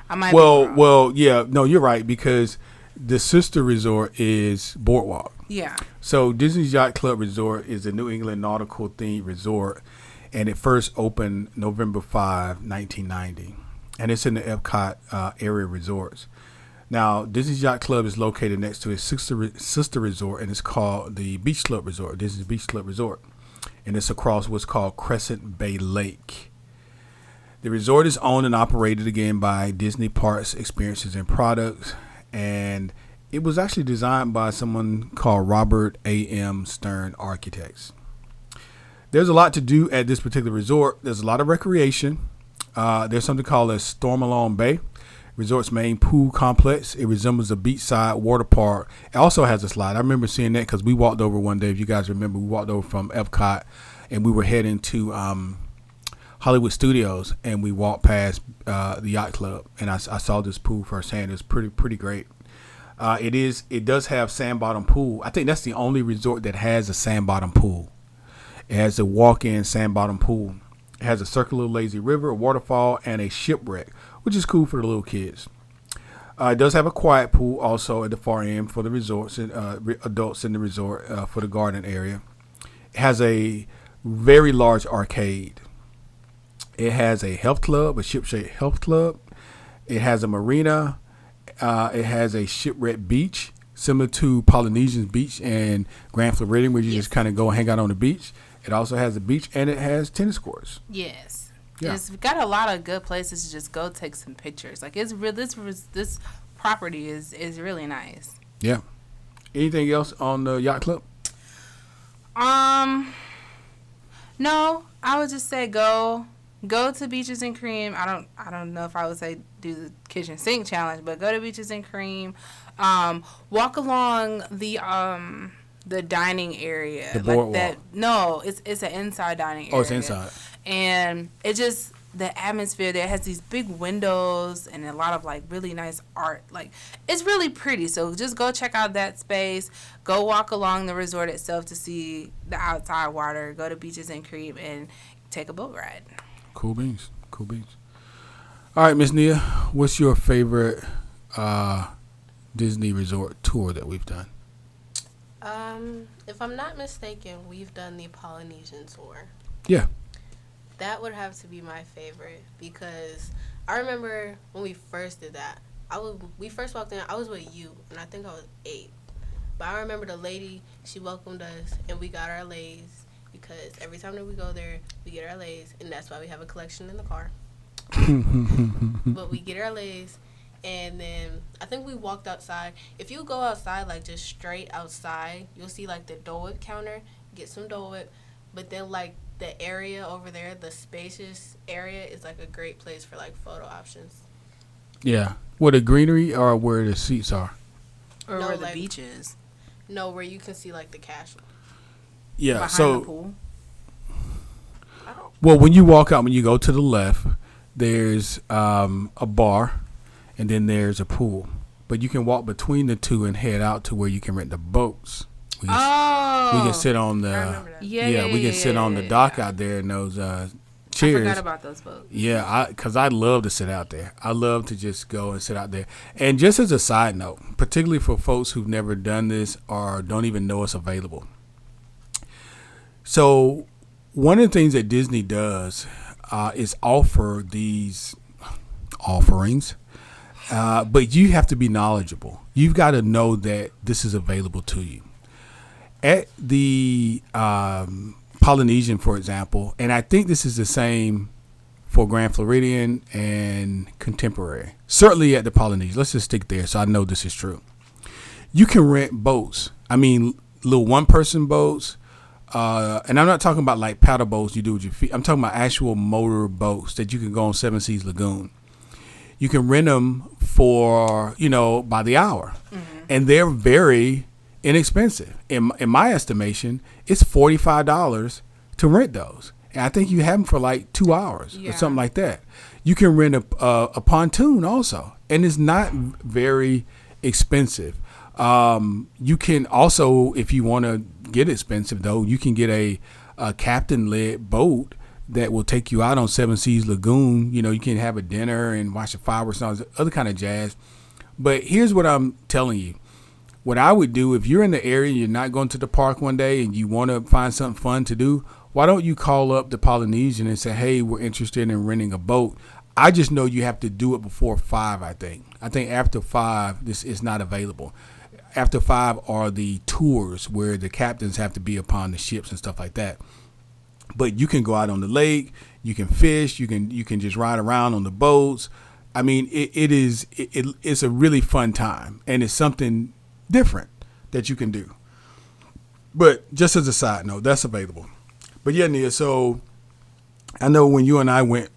S2: I might.
S1: Well, yeah. No, you're right because the sister resort is Boardwalk.
S2: Yeah.
S1: So Disney's Yacht Club Resort is a New England nautical themed resort, and it first opened November 5, 1990, and it's in the Epcot area resorts. Now, Disney's Yacht Club is located next to its sister resort, and it's called the Beach Club Resort, Disney's Beach Club Resort. And it's across what's called Crescent Bay Lake. The resort is owned and operated again by Disney Parks, Experiences, and Products. And it was actually designed by someone called Robert A.M. Stern Architects. There's a lot to do at this particular resort. There's a lot of recreation. There's something called a Stormalone Bay. Resort's main pool complex. It resembles a beachside water park. It also has a slide. I remember seeing that because we walked over one day. If you guys remember, we walked over from Epcot and we were heading to Hollywood Studios, and we walked past the yacht club, and I saw this pool firsthand. It was pretty great. It does have sand bottom pool. I think that's the only resort that has a sand bottom pool. It has a walk-in sand bottom pool. It has a circular lazy river, a waterfall, and a shipwreck, which is cool for the little kids. It does have a quiet pool also at the far end for the resorts and adults in the resort for the garden area. It has a very large arcade. It has a health club, a ship-shape health club. It has a marina. It has a shipwreck beach, similar to Polynesian Beach and Grand Floridian, where you just kind of go and hang out on the beach. It also has a beach, and it has tennis courts.
S2: Yes.
S1: Yeah.
S2: It's got a lot of good places to just go take some pictures. Like it's real. This property is really nice.
S1: Yeah. Anything else on the yacht club?
S2: No. I would just say go to Beaches and Cream. I don't know if I would say do the kitchen sink challenge, but go to Beaches and Cream. Walk along the dining area.
S1: The boardwalk.
S2: Like that. No, it's an inside dining area.
S1: Oh, it's inside.
S2: And it just, the atmosphere there has these big windows and a lot of like really nice art. Like it's really pretty. So just go check out that space. Go walk along the resort itself to see the outside water. Go to Beaches and Cream and take a boat ride. Cool beans.
S1: All right, Miss Nia, what's your favorite Disney resort tour that we've done?
S3: If I'm not mistaken, we've done the Polynesian tour.
S1: Yeah.
S3: That would have to be my favorite because I remember when we first did that. We first walked in. I was with you, and I think I was 8. But I remember the lady. She welcomed us, and we got our lays because every time that we go there, we get our lays, and that's why we have a collection in the car. But we get our lays, and then I think we walked outside. If you go outside, like just straight outside, you'll see like the Dole Whip counter. Get some Dole Whip, but then like the area over there, the spacious area, is like a great place for like photo options.
S1: Yeah. Where the greenery or where the seats are?
S2: Or where the beach is.
S3: No, where you can see like the castle.
S1: Yeah.
S2: Behind
S1: so
S2: the pool.
S1: Well, when you walk out, when you go to the left, there's a bar, and then there's a pool. But you can walk between the two and head out to where you can rent the boats. We can sit on the we can sit on the dock out there in those chairs.
S2: I forgot about those boats.
S1: Yeah, because I love to sit out there. I love to just go and sit out there. And just as a side note, particularly for folks who've never done this or don't even know it's available. So one of the things that Disney does is offer these offerings, but you have to be knowledgeable. You've got to know that this is available to you. At the Polynesian, for example, and I think this is the same for Grand Floridian and Contemporary. Certainly at the Polynesian. Let's just stick there so I know this is true. You can rent boats. I mean, little one-person boats. And I'm not talking about like paddle boats you do with your feet. I'm talking about actual motor boats that you can go on Seven Seas Lagoon. You can rent them for, by the hour. Mm-hmm. And they're very inexpensive. In my estimation, it's $45 to rent those. And I think you have them for like 2 hours
S2: Yeah.
S1: or something like that. You can rent a pontoon also, and it's not very expensive. You can also, if you want to get expensive though, you can get a captain-led boat that will take you out on Seven Seas Lagoon. You know, you can have a dinner and watch the fireworks and all this other kind of jazz. But here's what I'm telling you. What I would do, if you're in the area and you're not going to the park one day and you want to find something fun to do, why don't you call up the Polynesian and say, hey, we're interested in renting a boat. I just know you have to do it before 5, I think. I think after 5, this is not available. After 5 are the tours where the captains have to be upon the ships and stuff like that. But you can go out on the lake, you can fish, you can just ride around on the boats. I mean, it's a really fun time, and it's something different that you can do. But just as a side note, that's available. But yeah, Nia, so I know when you and I went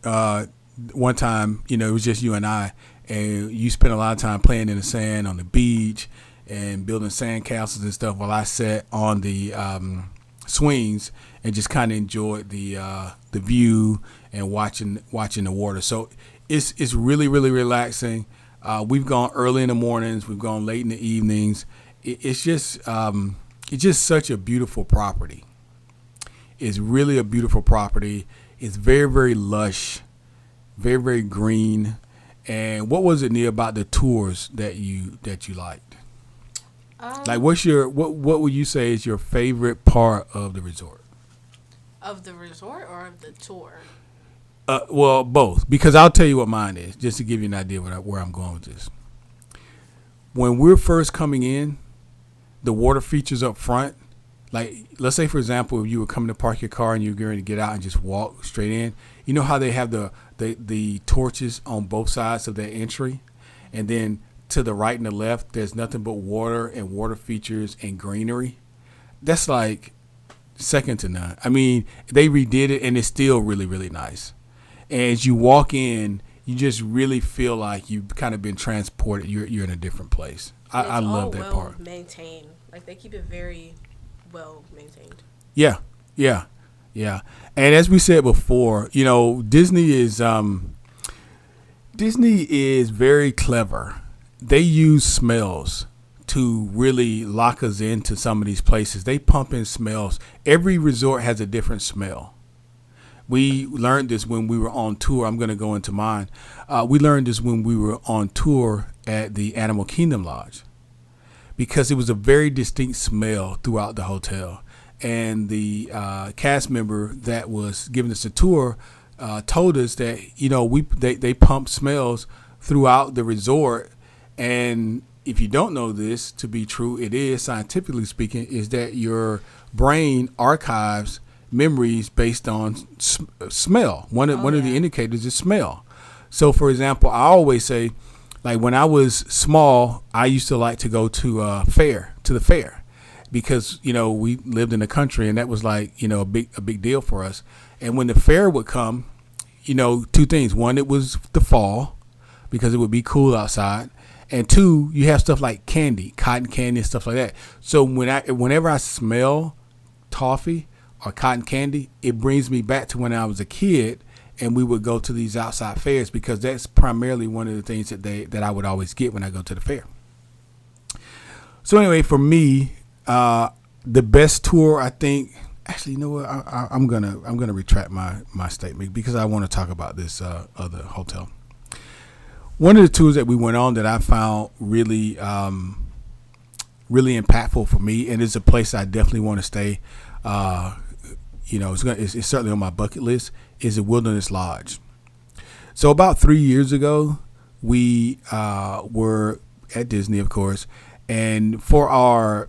S1: one time, you know, it was just you and you spent a lot of time playing in the sand on the beach and building sand castles and stuff while I sat on the swings and just kind of enjoyed the view and watching the water. So it's really, really relaxing. We've gone early in the mornings. We've gone late in the evenings. It's just such a beautiful property. It's really a beautiful property. It's very, very lush, very, very green. And what was it, Nia, about the tours that you liked? Like, what would you say is your favorite part of the resort?
S3: Of the resort or of the tour?
S1: Well, both, because I'll tell you what mine is, just to give you an idea where I'm going with this. When we're first coming in, the water features up front, like, let's say, for example, if you were coming to park your car and you're going to get out and just walk straight in, you know how they have the torches on both sides of that entry? And then to the right and the left, there's nothing but water and water features and greenery. That's like second to none. I mean, they redid it, and it's still really, really nice. And as you walk in, you just really feel like you've kind of been transported. You're in a different place. I love that part.
S3: Maintained. Like, they keep it very well maintained.
S1: Yeah. And as we said before, you know, Disney is very clever. They use smells to really lock us into some of these places. They pump in smells. Every resort has a different smell. We learned this when we were on tour. I'm going to go into mine. We learned this when we were on tour at the Animal Kingdom Lodge, because it was a very distinct smell throughout the hotel. And the cast member that was giving us a tour told us that, you know, they pump smells throughout the resort. And if you don't know this to be true, it is, scientifically speaking, is that your brain archives memories based on smell. One of the indicators is smell. So, for example, I always say, like, when I was small, I used to like to go to the fair, because, you know, we lived in the country, and that was like, you know, a big deal for us. And when the fair would come, you know, two things. One, it was the fall, because it would be cool outside. And two, you have stuff like candy, cotton candy and stuff like that. So whenever I smell toffee or cotton candy, it brings me back to when I was a kid and we would go to these outside fairs, because that's primarily one of the things that I would always get when I go to the fair. So anyway, for me, the best tour, I think, actually, you know what? I'm gonna retract my statement, because I want to talk about this other hotel. One of the tours that we went on that I found really, really impactful for me, and it's a place I definitely want to stay. You know, it's certainly on my bucket list, is the Wilderness Lodge. So about 3 years ago, we were at Disney, of course, and for our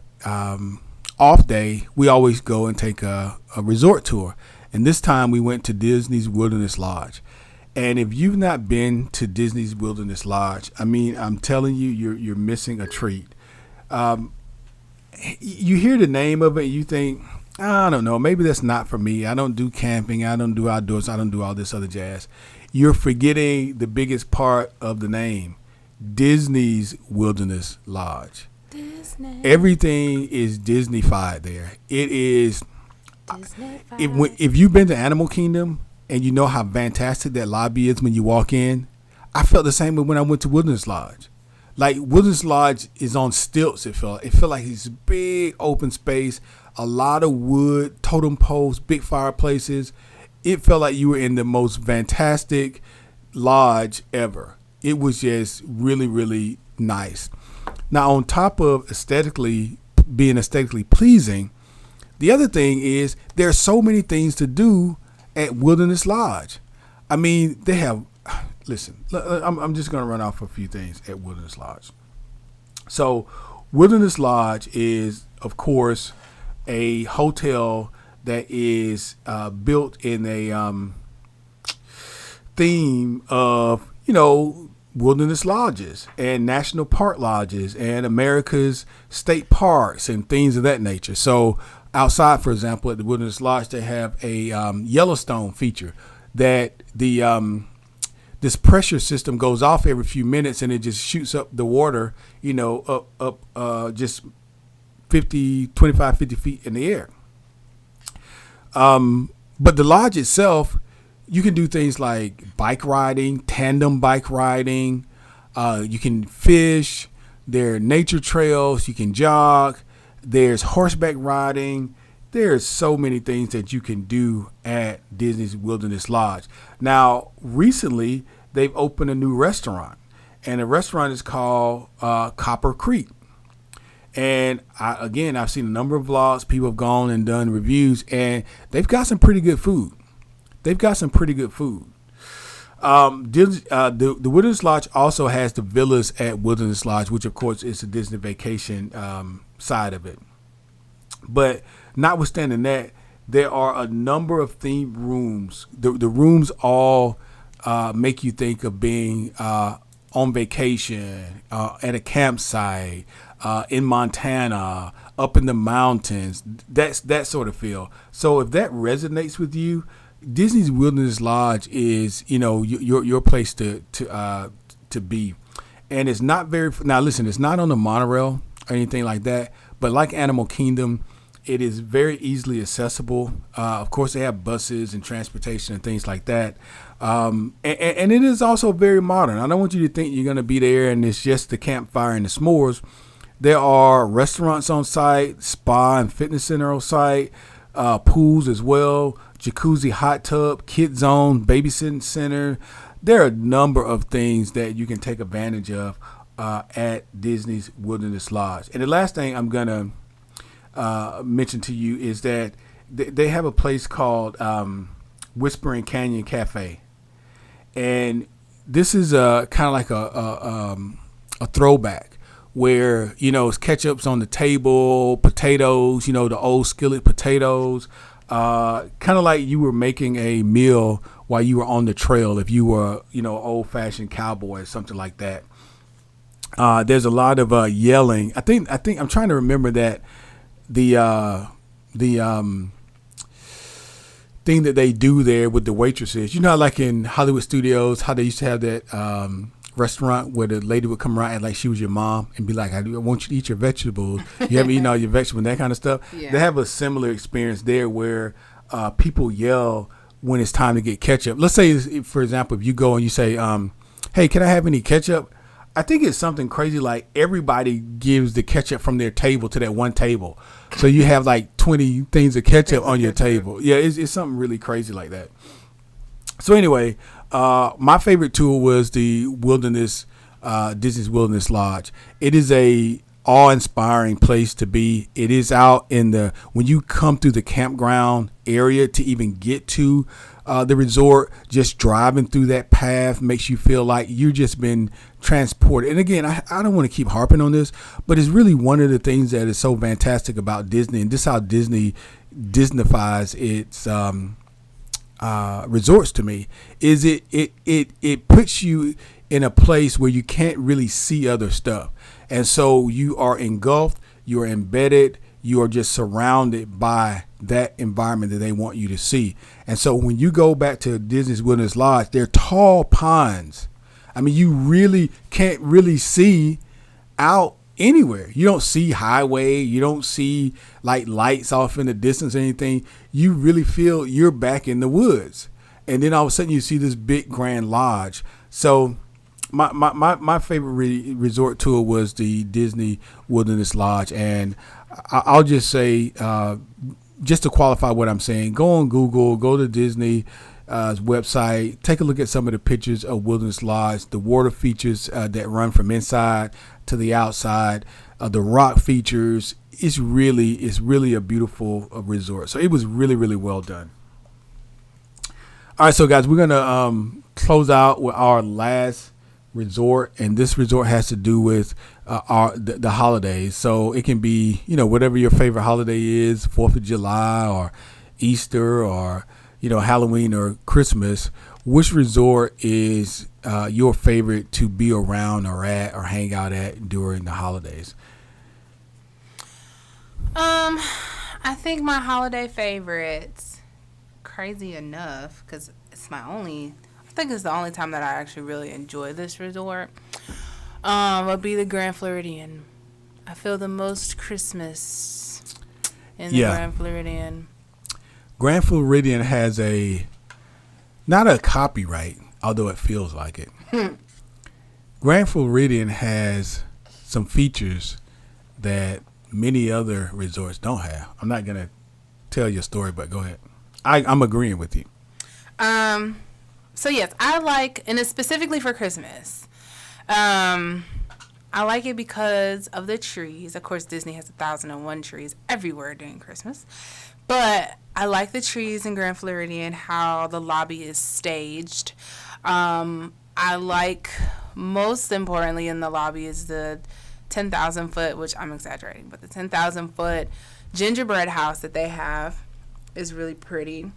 S1: off day, we always go and take a resort tour. And this time we went to Disney's Wilderness Lodge. And if you've not been to Disney's Wilderness Lodge, I mean, I'm telling you, you're missing a treat. You hear the name of it, and you think, I don't know, maybe that's not for me. I don't do camping. I don't do outdoors. I don't do all this other jazz. You're forgetting the biggest part of the name, Disney's Wilderness Lodge. Disney. Everything is Disney-fied there. It is
S3: Disney
S1: if you've been to Animal Kingdom and you know how fantastic that lobby is when you walk in, I felt the same way when I went to Wilderness Lodge. Like Wilderness Lodge is on stilts. It felt like it's big open space, a lot of wood, totem poles, big fireplaces. It felt like you were in the most fantastic lodge ever. It was just really, really nice. Now, on top of being aesthetically pleasing, the other thing is there are so many things to do at Wilderness Lodge. I mean, they have. Listen, I'm just going to run off a few things at Wilderness Lodge. So, Wilderness Lodge is, of course, a hotel that is built in a theme of, wilderness lodges and national park lodges and America's state parks and things of that nature. So, outside, for example, at the Wilderness Lodge, they have a Yellowstone feature that this pressure system goes off every few minutes and it just shoots up the water, up just 25, 50 feet in the air. But the lodge itself, you can do things like bike riding, tandem bike riding. You can fish. There are nature trails. You can jog. There's horseback riding. There's so many things that you can do at Disney's Wilderness Lodge. Now, recently, they've opened a new restaurant, and the restaurant is called Copper Creek. And I've seen a number of vlogs. People have gone and done reviews, and they've got some pretty good food. The Wilderness Lodge also has the villas at Wilderness Lodge, which, of course, is the Disney Vacation side of it. But notwithstanding that, there are a number of themed rooms. The rooms all make you think of being on vacation, at a campsite, in Montana, up in the mountains. That's that sort of feel. So if that resonates with you, Disney's Wilderness Lodge is, your place to be. And it's not it's not on the monorail or anything like that. But like Animal Kingdom, it is very easily accessible. Of course, they have buses and transportation and things like that. And it is also very modern. I don't want you to think you're going to be there and it's just the campfire and the s'mores. There are restaurants on site, spa and fitness center on site, pools as well, jacuzzi, hot tub, kid zone, babysitting center. There are a number of things that you can take advantage of at Disney's Wilderness Lodge. And the last thing I'm going to mention to you is that they have a place called Whispering Canyon Cafe. And this is kind of like a throwback where, it's ketchup's on the table, potatoes, the old skillet potatoes, kind of like you were making a meal while you were on the trail. If you were, old fashioned cowboy or something like that. There's a lot of yelling. I think I'm trying to remember that the thing that they do there with the waitresses, like in Hollywood Studios, how they used to have that restaurant where the lady would come around and like she was your mom and be like, I want you to eat your vegetables. You haven't eaten all your vegetables and that kind of stuff. Yeah. They have a similar experience there where people yell when it's time to get ketchup. Let's say, for example, if you go and you say, hey, can I have any ketchup? I think it's something crazy like everybody gives the ketchup from their table to that one table. So you have like 20 things of ketchup on your table. Yeah, it's something really crazy like that. So anyway, my favorite tour was the Disney's Wilderness Lodge. It is a awe-inspiring place to be. It is out in when you come through the campground area to even get to the resort, just driving through that path makes you feel like you've just been transported. And again, I don't want to keep harping on this, but it's really one of the things that is so fantastic about Disney, and this is how Disney Disneyfies its resorts to me, is it puts you in a place where you can't really see other stuff. And so you are engulfed, you are embedded, you are just surrounded by that environment that they want you to see. And so when you go back to Disney's Wilderness Lodge, they're tall pines. I mean, you really can't really see out anywhere. You don't see highway. You don't see like lights off in the distance or anything. You really feel you're back in the woods. And then all of a sudden you see this big grand lodge. So my favorite resort tour was the Disney Wilderness Lodge. And I'll just say, just to qualify what I'm saying, go on Google, go to Disney website, take a look at some of the pictures of Wilderness Lodge, the water features that run from inside to the outside, the rock features. It's really a beautiful resort. So it was really, really well done. All right, so guys, we're gonna close out with our last resort, and this resort has to do with the holidays. So it can be, whatever your favorite holiday is, 4th of July or Easter or Halloween or Christmas. Which resort is your favorite to be around or at or hang out at during the holidays?
S2: I think my holiday favorites, crazy enough, because I think it's the only time that I actually really enjoy this resort, would be the Grand Floridian. I feel the most Christmas in the Grand Floridian.
S1: Grand Floridian has not a copyright, although it feels like it. Grand Floridian has some features that many other resorts don't have. I'm not going to tell your story, but go ahead. I'm agreeing with you.
S2: So yes, I like, and it's specifically for Christmas. I like it because of the trees. Of course, Disney has 1,001 trees everywhere during Christmas. But I like the trees in Grand Floridian, how the lobby is staged. I like, most importantly in the lobby is the 10,000 foot, which I'm exaggerating, but the 10,000 foot gingerbread house that they have is really pretty.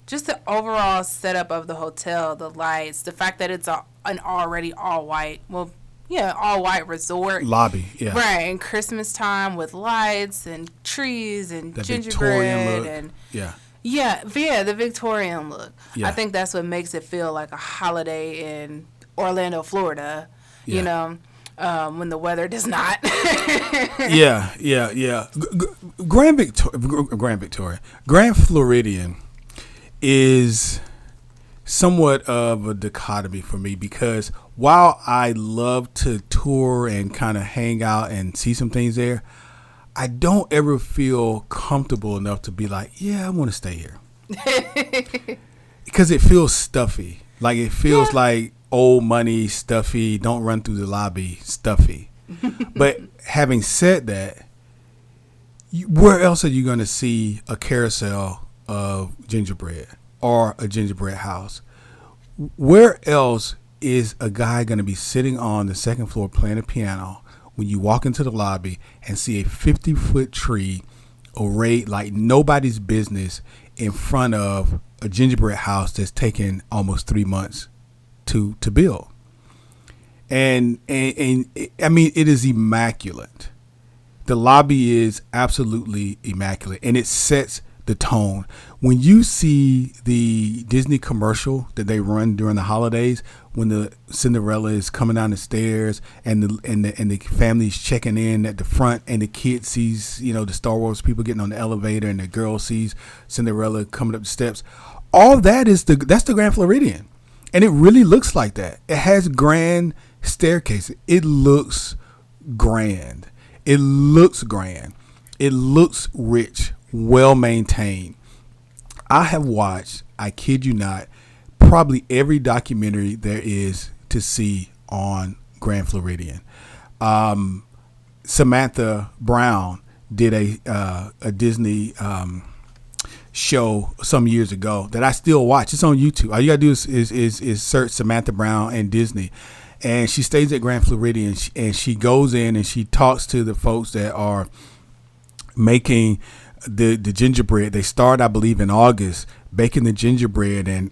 S2: Just the overall setup of the hotel, the lights, the fact that it's an already all white resort
S1: lobby, yeah,
S2: right, and Christmas time with lights and trees and
S1: the
S2: gingerbread and the Victorian look.
S1: Yeah.
S2: I think that's what makes it feel like a holiday in Orlando, Florida.
S1: Yeah.
S2: When the weather does not.
S1: Yeah. Grand Floridian is somewhat of a dichotomy for me, because while I love to tour and kind of hang out and see some things there, I don't ever feel comfortable enough to be like, I want to stay here. Because it feels stuffy. Like it feels like old money, stuffy, don't run through the lobby, stuffy. But having said that, where else are you going to see a carousel of gingerbread or a gingerbread house? Where else is a guy going to be sitting on the second floor playing a piano when you walk into the lobby and see a 50-foot tree arrayed like nobody's business in front of a gingerbread house that's taken almost 3 months to build? And I mean, it is immaculate. The lobby is absolutely immaculate, and it sets the tone. When you see the Disney commercial that they run during the holidays, when the Cinderella is coming down the stairs and the family's checking in at the front, and the kid sees, the Star Wars people getting on the elevator, and the girl sees Cinderella coming up the steps, all that's the Grand Floridian. And it really looks like that. It has grand staircases. It looks grand. It looks grand. It looks rich, well maintained. I have watched, I kid you not, probably every documentary there is to see on Grand Floridian. Samantha Brown did a Disney show some years ago that I still watch. It's on YouTube. All you gotta do is search Samantha Brown and Disney, and she stays at Grand Floridian, and she goes in and she talks to the folks that are making the gingerbread. They start, I believe, in August, baking the gingerbread and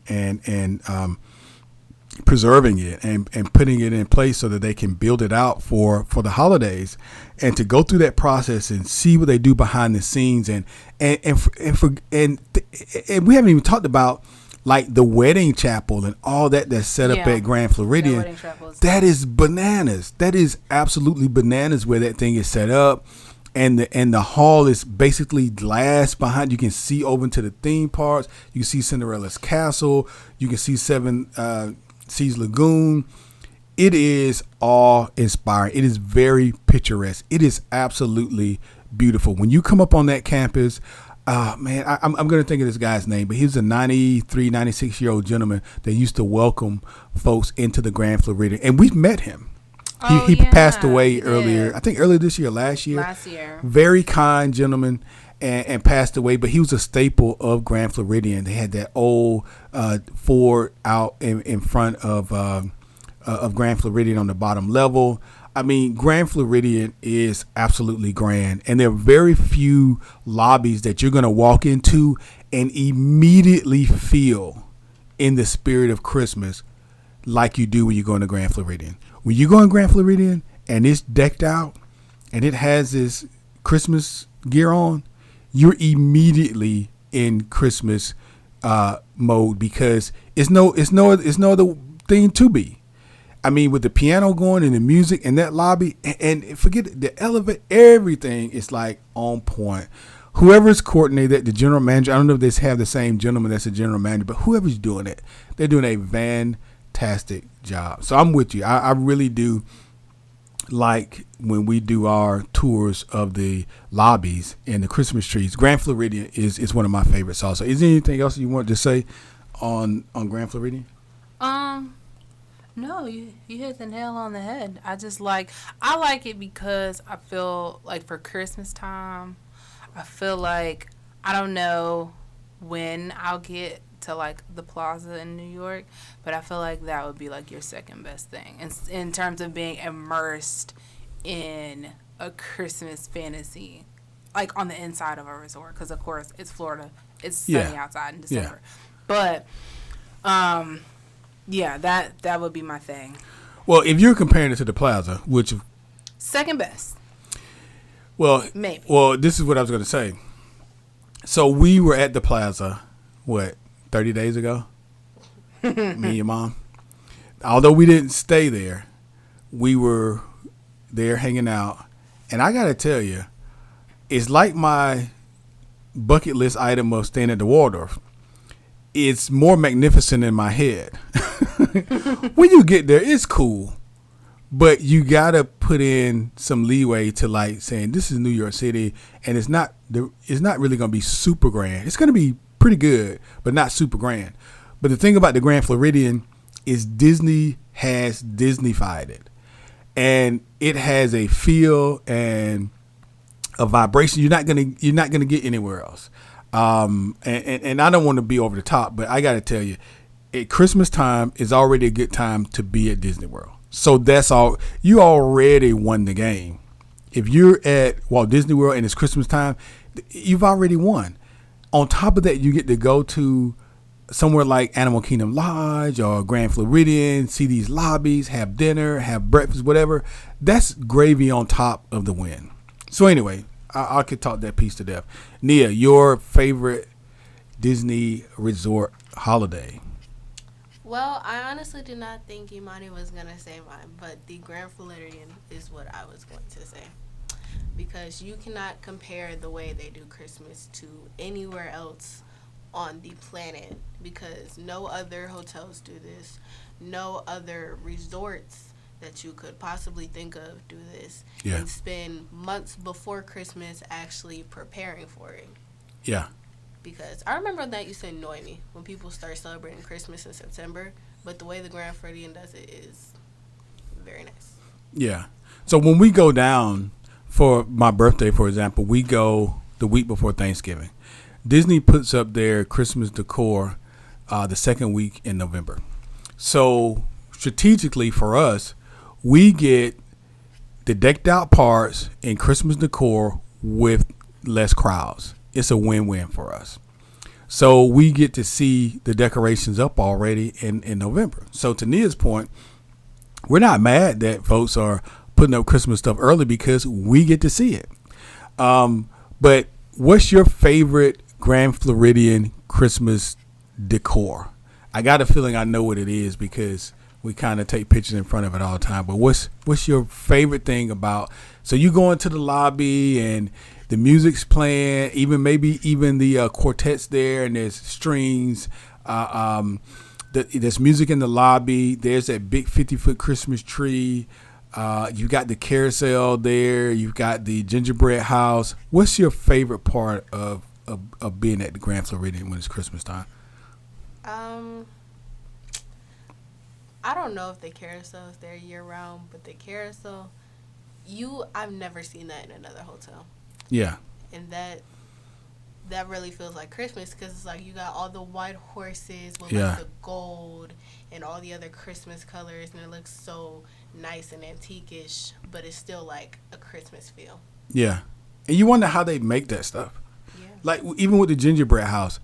S1: preserving it and putting it in place so that they can build it out for the holidays, and to go through that process and see what they do behind the scenes, and we haven't even talked about like the wedding chapel and all that's set up
S2: Yeah.
S1: at Grand Floridian.
S2: wedding chapel is
S1: That is bananas. That is absolutely bananas where that thing is set up. And the hall is basically glass behind. You can see over into the theme parks. You can see Cinderella's castle. You can see Seven Seas Lagoon. It is awe-inspiring. It is very picturesque. It is absolutely beautiful. When you come up on that campus, man, I'm going to think of this guy's name, but he's a 93, 96-year-old gentleman that used to welcome folks into the Grand Floridian. And we've met him. He passed away earlier, I think earlier this year, last year. Very kind gentleman and passed away, but he was a staple of Grand Floridian. They had that old Ford out in front of Grand Floridian on the bottom level. I mean, Grand Floridian is absolutely grand, and there are very few lobbies that you're going to walk into and immediately feel in the spirit of Christmas like you do when you go into Grand Floridian. When you go in Grand Floridian and it's decked out and it has this Christmas gear on, you're immediately in Christmas mode because it's no other thing to be. I mean, with the piano going and the music and that lobby and forget it, the elevator, everything is like on point. Whoever's coordinated, the general manager, I don't know if they have the same gentleman that's a general manager, but whoever's doing it, they're doing a fantastic job. So I'm with you. I really do like when we do our tours of the lobbies and the Christmas trees. Grand Floridian is one of my favorites also. Is there anything else you want to say on Grand Floridian?
S2: No, you hit the nail on the head. I like it because I feel like for Christmas time, I feel like I don't know when I'll get to like the plaza in New York, but I feel like that would be like your second best thing in terms of being immersed in a Christmas fantasy, like on the inside of a resort, because of course it's Florida, it's sunny outside in December, but yeah, that would be my thing.
S1: Well, if you're comparing it to the plaza, which
S2: second best,
S1: well,
S2: maybe.
S1: Well, this is what I was going to say. So we were at the plaza, 30 days ago? Me and your mom. Although we didn't stay there, we were there hanging out. And I got to tell you, it's like my bucket list item of staying at the Waldorf. It's more magnificent in my head. When you get there, it's cool. But you got to put in some leeway to like saying this is New York City and it's not really going to be super grand. It's going to be pretty good, but not super grand. But the thing about the Grand Floridian is Disney has Disney-fied it. And it has a feel and a vibration you're not gonna get anywhere else. And I don't want to be over the top, but I got to tell you, at Christmas time is already a good time to be at Disney World. So that's all. You already won the game. If you're at Walt Disney World and it's Christmas time, you've already won. On top of that, you get to go to somewhere like Animal Kingdom Lodge or Grand Floridian, see these lobbies, have dinner, have breakfast, whatever. That's gravy on top of the win. So anyway, I could talk that piece to death. Nia, your favorite Disney resort holiday?
S3: Well, I honestly did not think Imani was going to say mine, but the Grand Floridian is what I was going to say. Because you cannot compare the way they do Christmas to anywhere else on the planet, because no other hotels do this. No other resorts that you could possibly think of do this.
S1: Yeah.
S3: And spend months before Christmas actually preparing for it.
S1: Yeah.
S3: Because I remember that used to annoy me when people start celebrating Christmas in September, but the way the Grand Floridian does it is very nice.
S1: Yeah. So when we go down for my birthday, for example, we go the week before Thanksgiving. Disney puts up their Christmas decor the second week in November. So strategically for us, we get the decked out parts and Christmas decor with less crowds. It's a win-win for us. So we get to see the decorations up already in November. So to Nia's point, we're not mad that folks are putting up Christmas stuff early because we get to see it. But what's your favorite Grand Floridian Christmas decor. I got a feeling I know what it is because we kind of take pictures in front of it all the time. But what's your favorite thing about? So you go into the lobby and the music's playing, maybe even the quartet's there, and there's strings. There's music in the lobby. There's that big 50-foot Christmas tree. You got the carousel there. You've got the gingerbread house. What's your favorite part of being at the Grand Floridian when it's Christmas time?
S3: I don't know if the carousel is there year round, but the carousel, I've never seen that in another hotel.
S1: Yeah.
S3: And that really feels like Christmas because it's like you got all the white horses with like the gold and all the other Christmas colors, and it looks so nice and antique-ish, but it's still like a Christmas feel.
S1: Yeah. And you wonder how they make that stuff. Yeah. Like even with the gingerbread house,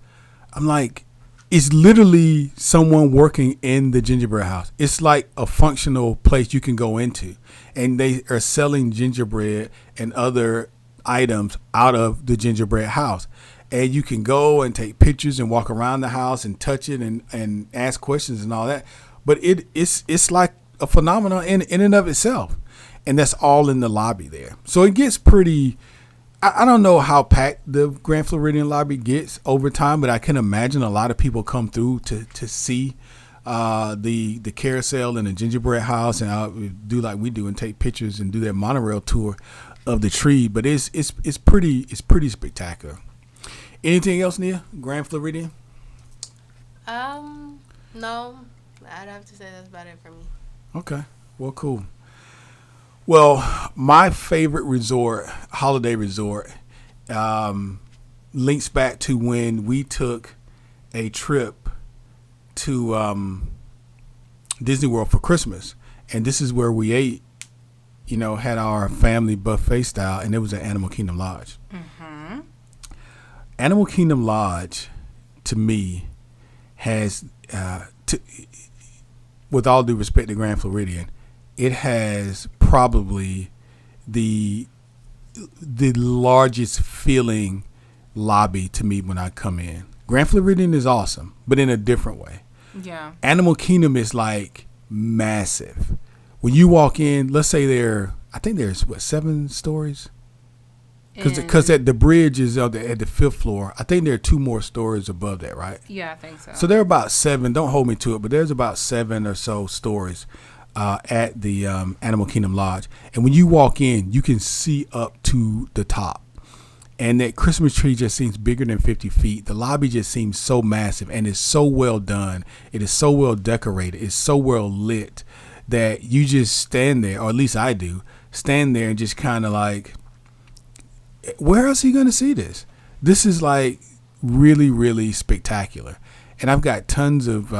S1: I'm like, it's literally someone working in the gingerbread house. It's like a functional place you can go into, and they are selling gingerbread and other items out of the gingerbread house. And you can go and take pictures and walk around the house and touch it and ask questions and all that. But it's like a phenomenon in and of itself. And that's all in the lobby there. So it gets pretty, I don't know how packed the Grand Floridian lobby gets over time, but I can imagine a lot of people come through to see the carousel and the gingerbread house, and do like we do and take pictures and do that monorail tour of the tree. But it's pretty spectacular. Anything else, Nia? Grand Floridian?
S3: No. I'd have to say that's about it for me.
S1: Okay. Well, cool. Well, my favorite resort, holiday resort, links back to when we took a trip to Disney World for Christmas. And this is where we ate, had our family buffet style, and it was at Animal Kingdom Lodge. Mm-hmm. Animal Kingdom Lodge, to me, has, with all due respect to Grand Floridian, it has probably the largest feeling lobby to me when I come in. Grand Floridian is awesome, but in a different way.
S2: Yeah.
S1: Animal Kingdom is like massive. When you walk in, let's say I think there's 7 stories? Because at the bridge is at the 5th floor. I think there are 2 more stories above that, right?
S2: Yeah, I think so.
S1: So there are about 7. Don't hold me to it, but there's about 7 or so stories at the Animal Kingdom Lodge. And when you walk in, you can see up to the top. And that Christmas tree just seems bigger than 50 feet. The lobby just seems so massive, and it's so well done. It is so well decorated. It's so well lit that you just stand there, or at least I do, stand there and just kind of like, where else are you going to see this? This is like really, really spectacular. And I've got tons of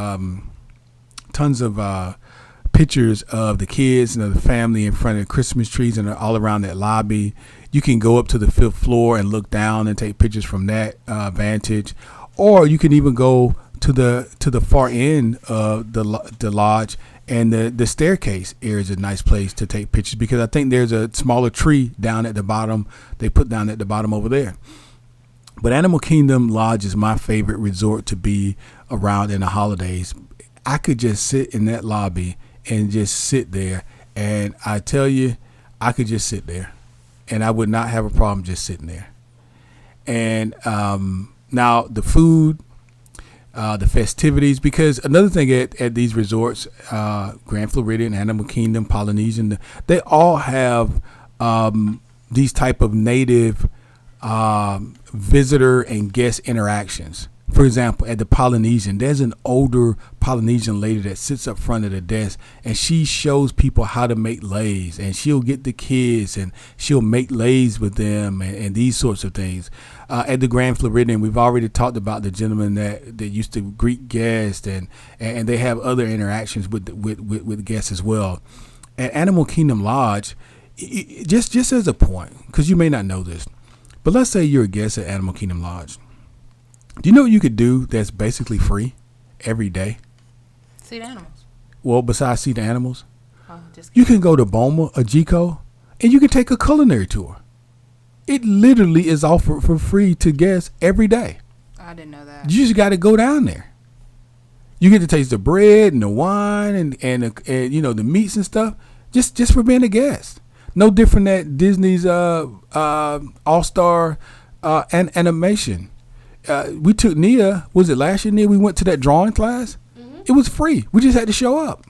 S1: pictures of the kids and of the family in front of the Christmas trees and all around that lobby. You can go up to the 5th floor and look down and take pictures from that vantage, or you can even go to the far end of the lodge, and the staircase area is a nice place to take pictures because I think there's a smaller tree down at the bottom. They put down at the bottom over there. But Animal Kingdom Lodge is my favorite resort to be around in the holidays. I could just sit in that lobby and just sit there, and I tell you, I could just sit there, and I would not have a problem just sitting there. And now the food, the festivities, because another thing at these resorts, Grand Floridian, Animal Kingdom, Polynesian, they all have these type of native visitor and guest interactions. For example, at the Polynesian, there's an older Polynesian lady that sits up front of the desk, and she shows people how to make leis, and she'll get the kids and she'll make leis with them and these sorts of things. At the Grand Floridian, we've already talked about the gentleman that used to greet guests, and they have other interactions with guests as well. At Animal Kingdom Lodge, just as a point, because you may not know this, but let's say you're a guest at Animal Kingdom Lodge. Do you know what you could do that's basically free every day?
S2: See the animals.
S1: Well, besides see the animals, you can go to Boma or Jico, and you can take a culinary tour. It literally is offered for free to guests every day.
S2: I didn't know that.
S1: You just got to go down there. You get to taste the bread and the wine and you know, the meats and stuff just for being a guest. No different than Disney's All-Star animation. We took Nia, was it last year, Nia? We went to that drawing class. Mm-hmm. It was free. We just had to show up.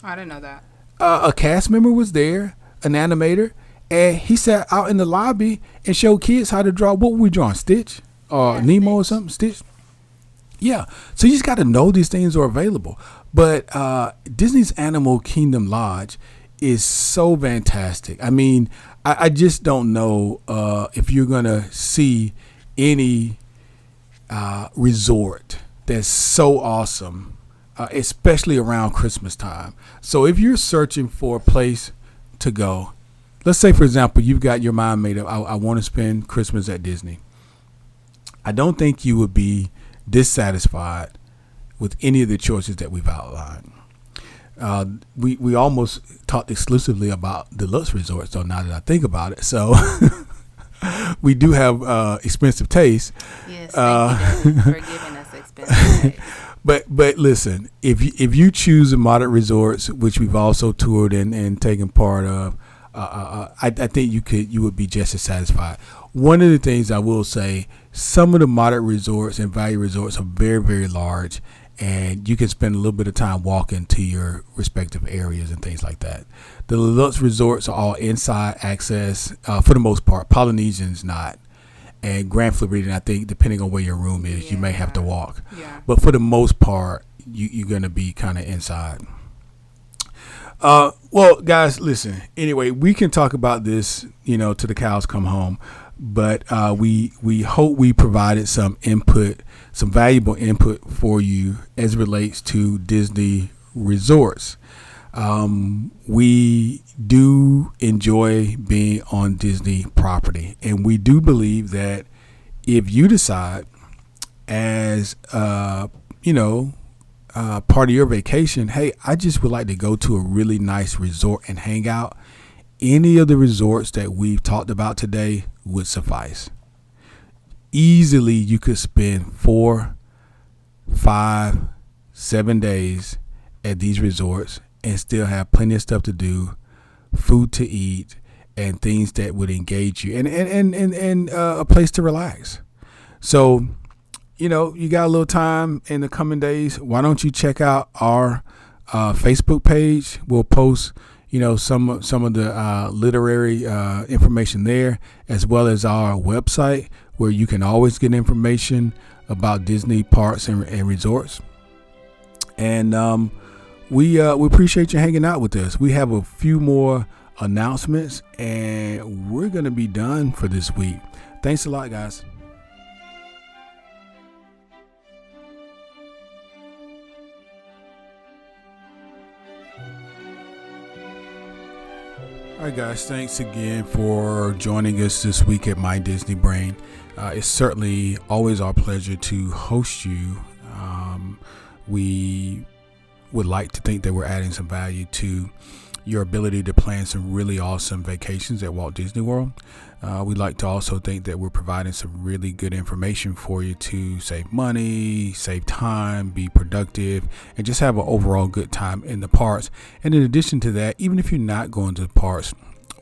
S2: I didn't know that.
S1: A cast member was there, an animator, and he sat out in the lobby and showed kids how to draw. What were we drawing? Stitch? Or Nemo or something? Stitch? Yeah. So you just got to know these things are available. But Disney's Animal Kingdom Lodge is so fantastic. I mean, I just don't know if you're going to see any resort that's so awesome, especially around Christmas time. So if you're searching for a place to go, let's say, for example, you've got your mind made up, I want to spend Christmas at Disney. I don't think you would be dissatisfied with any of the choices that we've outlined. We almost talked exclusively about deluxe resorts, though, now that I think about it. So we do have expensive taste.
S2: Yes, thank you for giving us expensive taste.
S1: But listen, if you choose the moderate resorts, which we've also toured and taken part of, I think you would be just as satisfied. One of the things I will say, some of the moderate resorts and value resorts are very, very large, and you can spend a little bit of time walking to your respective areas and things like that. The deluxe resorts are all inside access for the most part. Polynesian's not. And Grand Floridian, I think, depending on where your room is, you may have to walk. Yeah. But for the most part, you're going to be kind of inside. Well, guys, listen. Anyway, we can talk about this, till the cows come home. But we hope we provided some input, some valuable input for you as it relates to Disney resorts. We do enjoy being on Disney property, and we do believe that if you decide as, part of your vacation, hey, I just would like to go to a really nice resort and hang out, any of the resorts that we've talked about today would suffice. Easily, you could spend 4, 5, 7 days at these resorts and still have plenty of stuff to do, food to eat, and things that would engage you, and a place to relax. So, you got a little time in the coming days. Why don't you check out our Facebook page? We'll post some of the literary information there, as well as our website, where you can always get information about Disney parks and resorts. And we appreciate you hanging out with us. We have a few more announcements, and we're going to be done for this week. Thanks a lot, guys. All right, guys, thanks again for joining us this week at My Disney Brain. It's certainly always our pleasure to host you. We would like to think that we're adding some value to your ability to plan some really awesome vacations at Walt Disney World. We'd like to also think that we're providing some really good information for you to save money, save time, be productive, and just have an overall good time in the parks. And in addition to that, even if you're not going to the parks,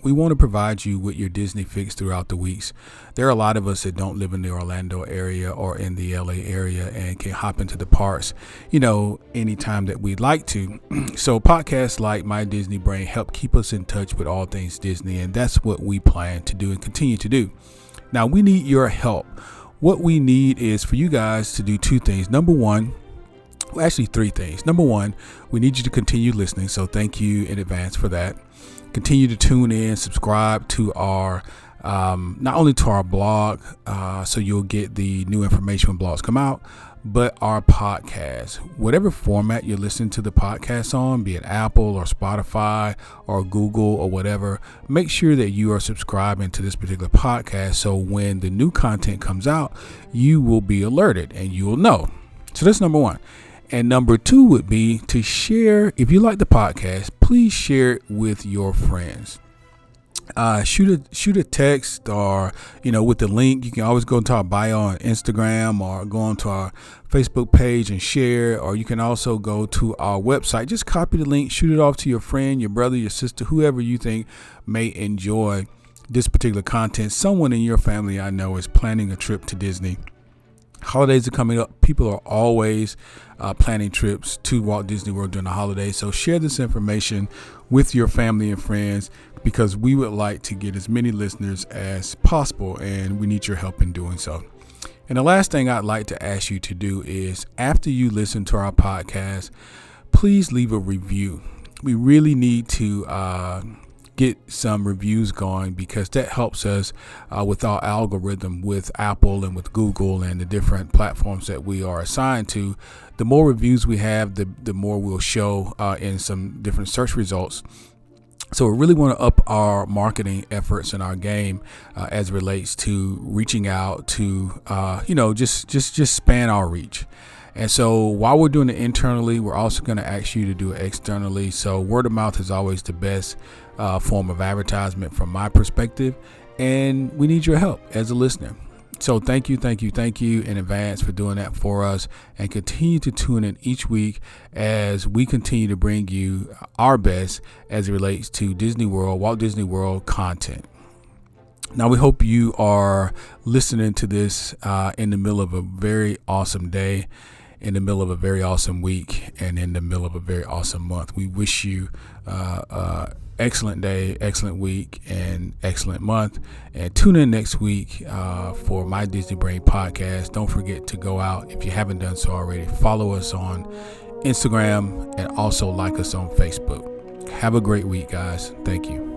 S1: we want to provide you with your Disney fix throughout the weeks. There are a lot of us that don't live in the Orlando area or in the LA area and can hop into the parks, anytime that we'd like to. So podcasts like My Disney Brain help keep us in touch with all things Disney, and that's what we plan to do and continue to do. Now, we need your help. What we need is for you guys to do two things. Number one, well, actually three things. Number one, we need you to continue listening. So thank you in advance for that. Continue to tune in, subscribe to our, not only to our blog, so you'll get the new information when blogs come out, but our podcast. Whatever format you're listening to the podcast on, be it Apple or Spotify or Google or whatever, make sure that you are subscribing to this particular podcast, so when the new content comes out, you will be alerted and you will know. So that's number one. And number two would be to share. If you like the podcast, please share it with your friends. shoot a text, or with the link. You can always go into our bio on Instagram, or go onto our Facebook page and share, or you can also go to our website. Just copy the link, shoot it off to your friend, your brother, your sister, whoever you think may enjoy this particular content. Someone in your family, I know, is planning a trip to Disney. Holidays are coming up. People are always planning trips to Walt Disney World during the holidays. So share this information with your family and friends, because we would like to get as many listeners as possible, and we need your help in doing so. And the last thing I'd like to ask you to do is, after you listen to our podcast, please leave a review. We really need to get some reviews going, because that helps us with our algorithm with Apple and with Google and the different platforms that we are assigned to. The more reviews we have, the more we'll show in some different search results. So we really want to up our marketing efforts and our game as it relates to reaching out to, just span our reach. And so while we're doing it internally, we're also going to ask you to do it externally. So word of mouth is always the best form of advertisement from my perspective. And we need your help as a listener. So thank you in advance for doing that for us, and continue to tune in each week as we continue to bring you our best as it relates to Disney World, Walt Disney World content. Now, we hope you are listening to this in the middle of a very awesome day, in the middle of a very awesome week, and in the middle of a very awesome month. We wish you excellent day, excellent week, and excellent month. And tune in next week for My Disney Brain podcast. Don't forget to go out, if you haven't done so already, follow us on Instagram, and also like us on Facebook. Have a great week, guys. Thank you.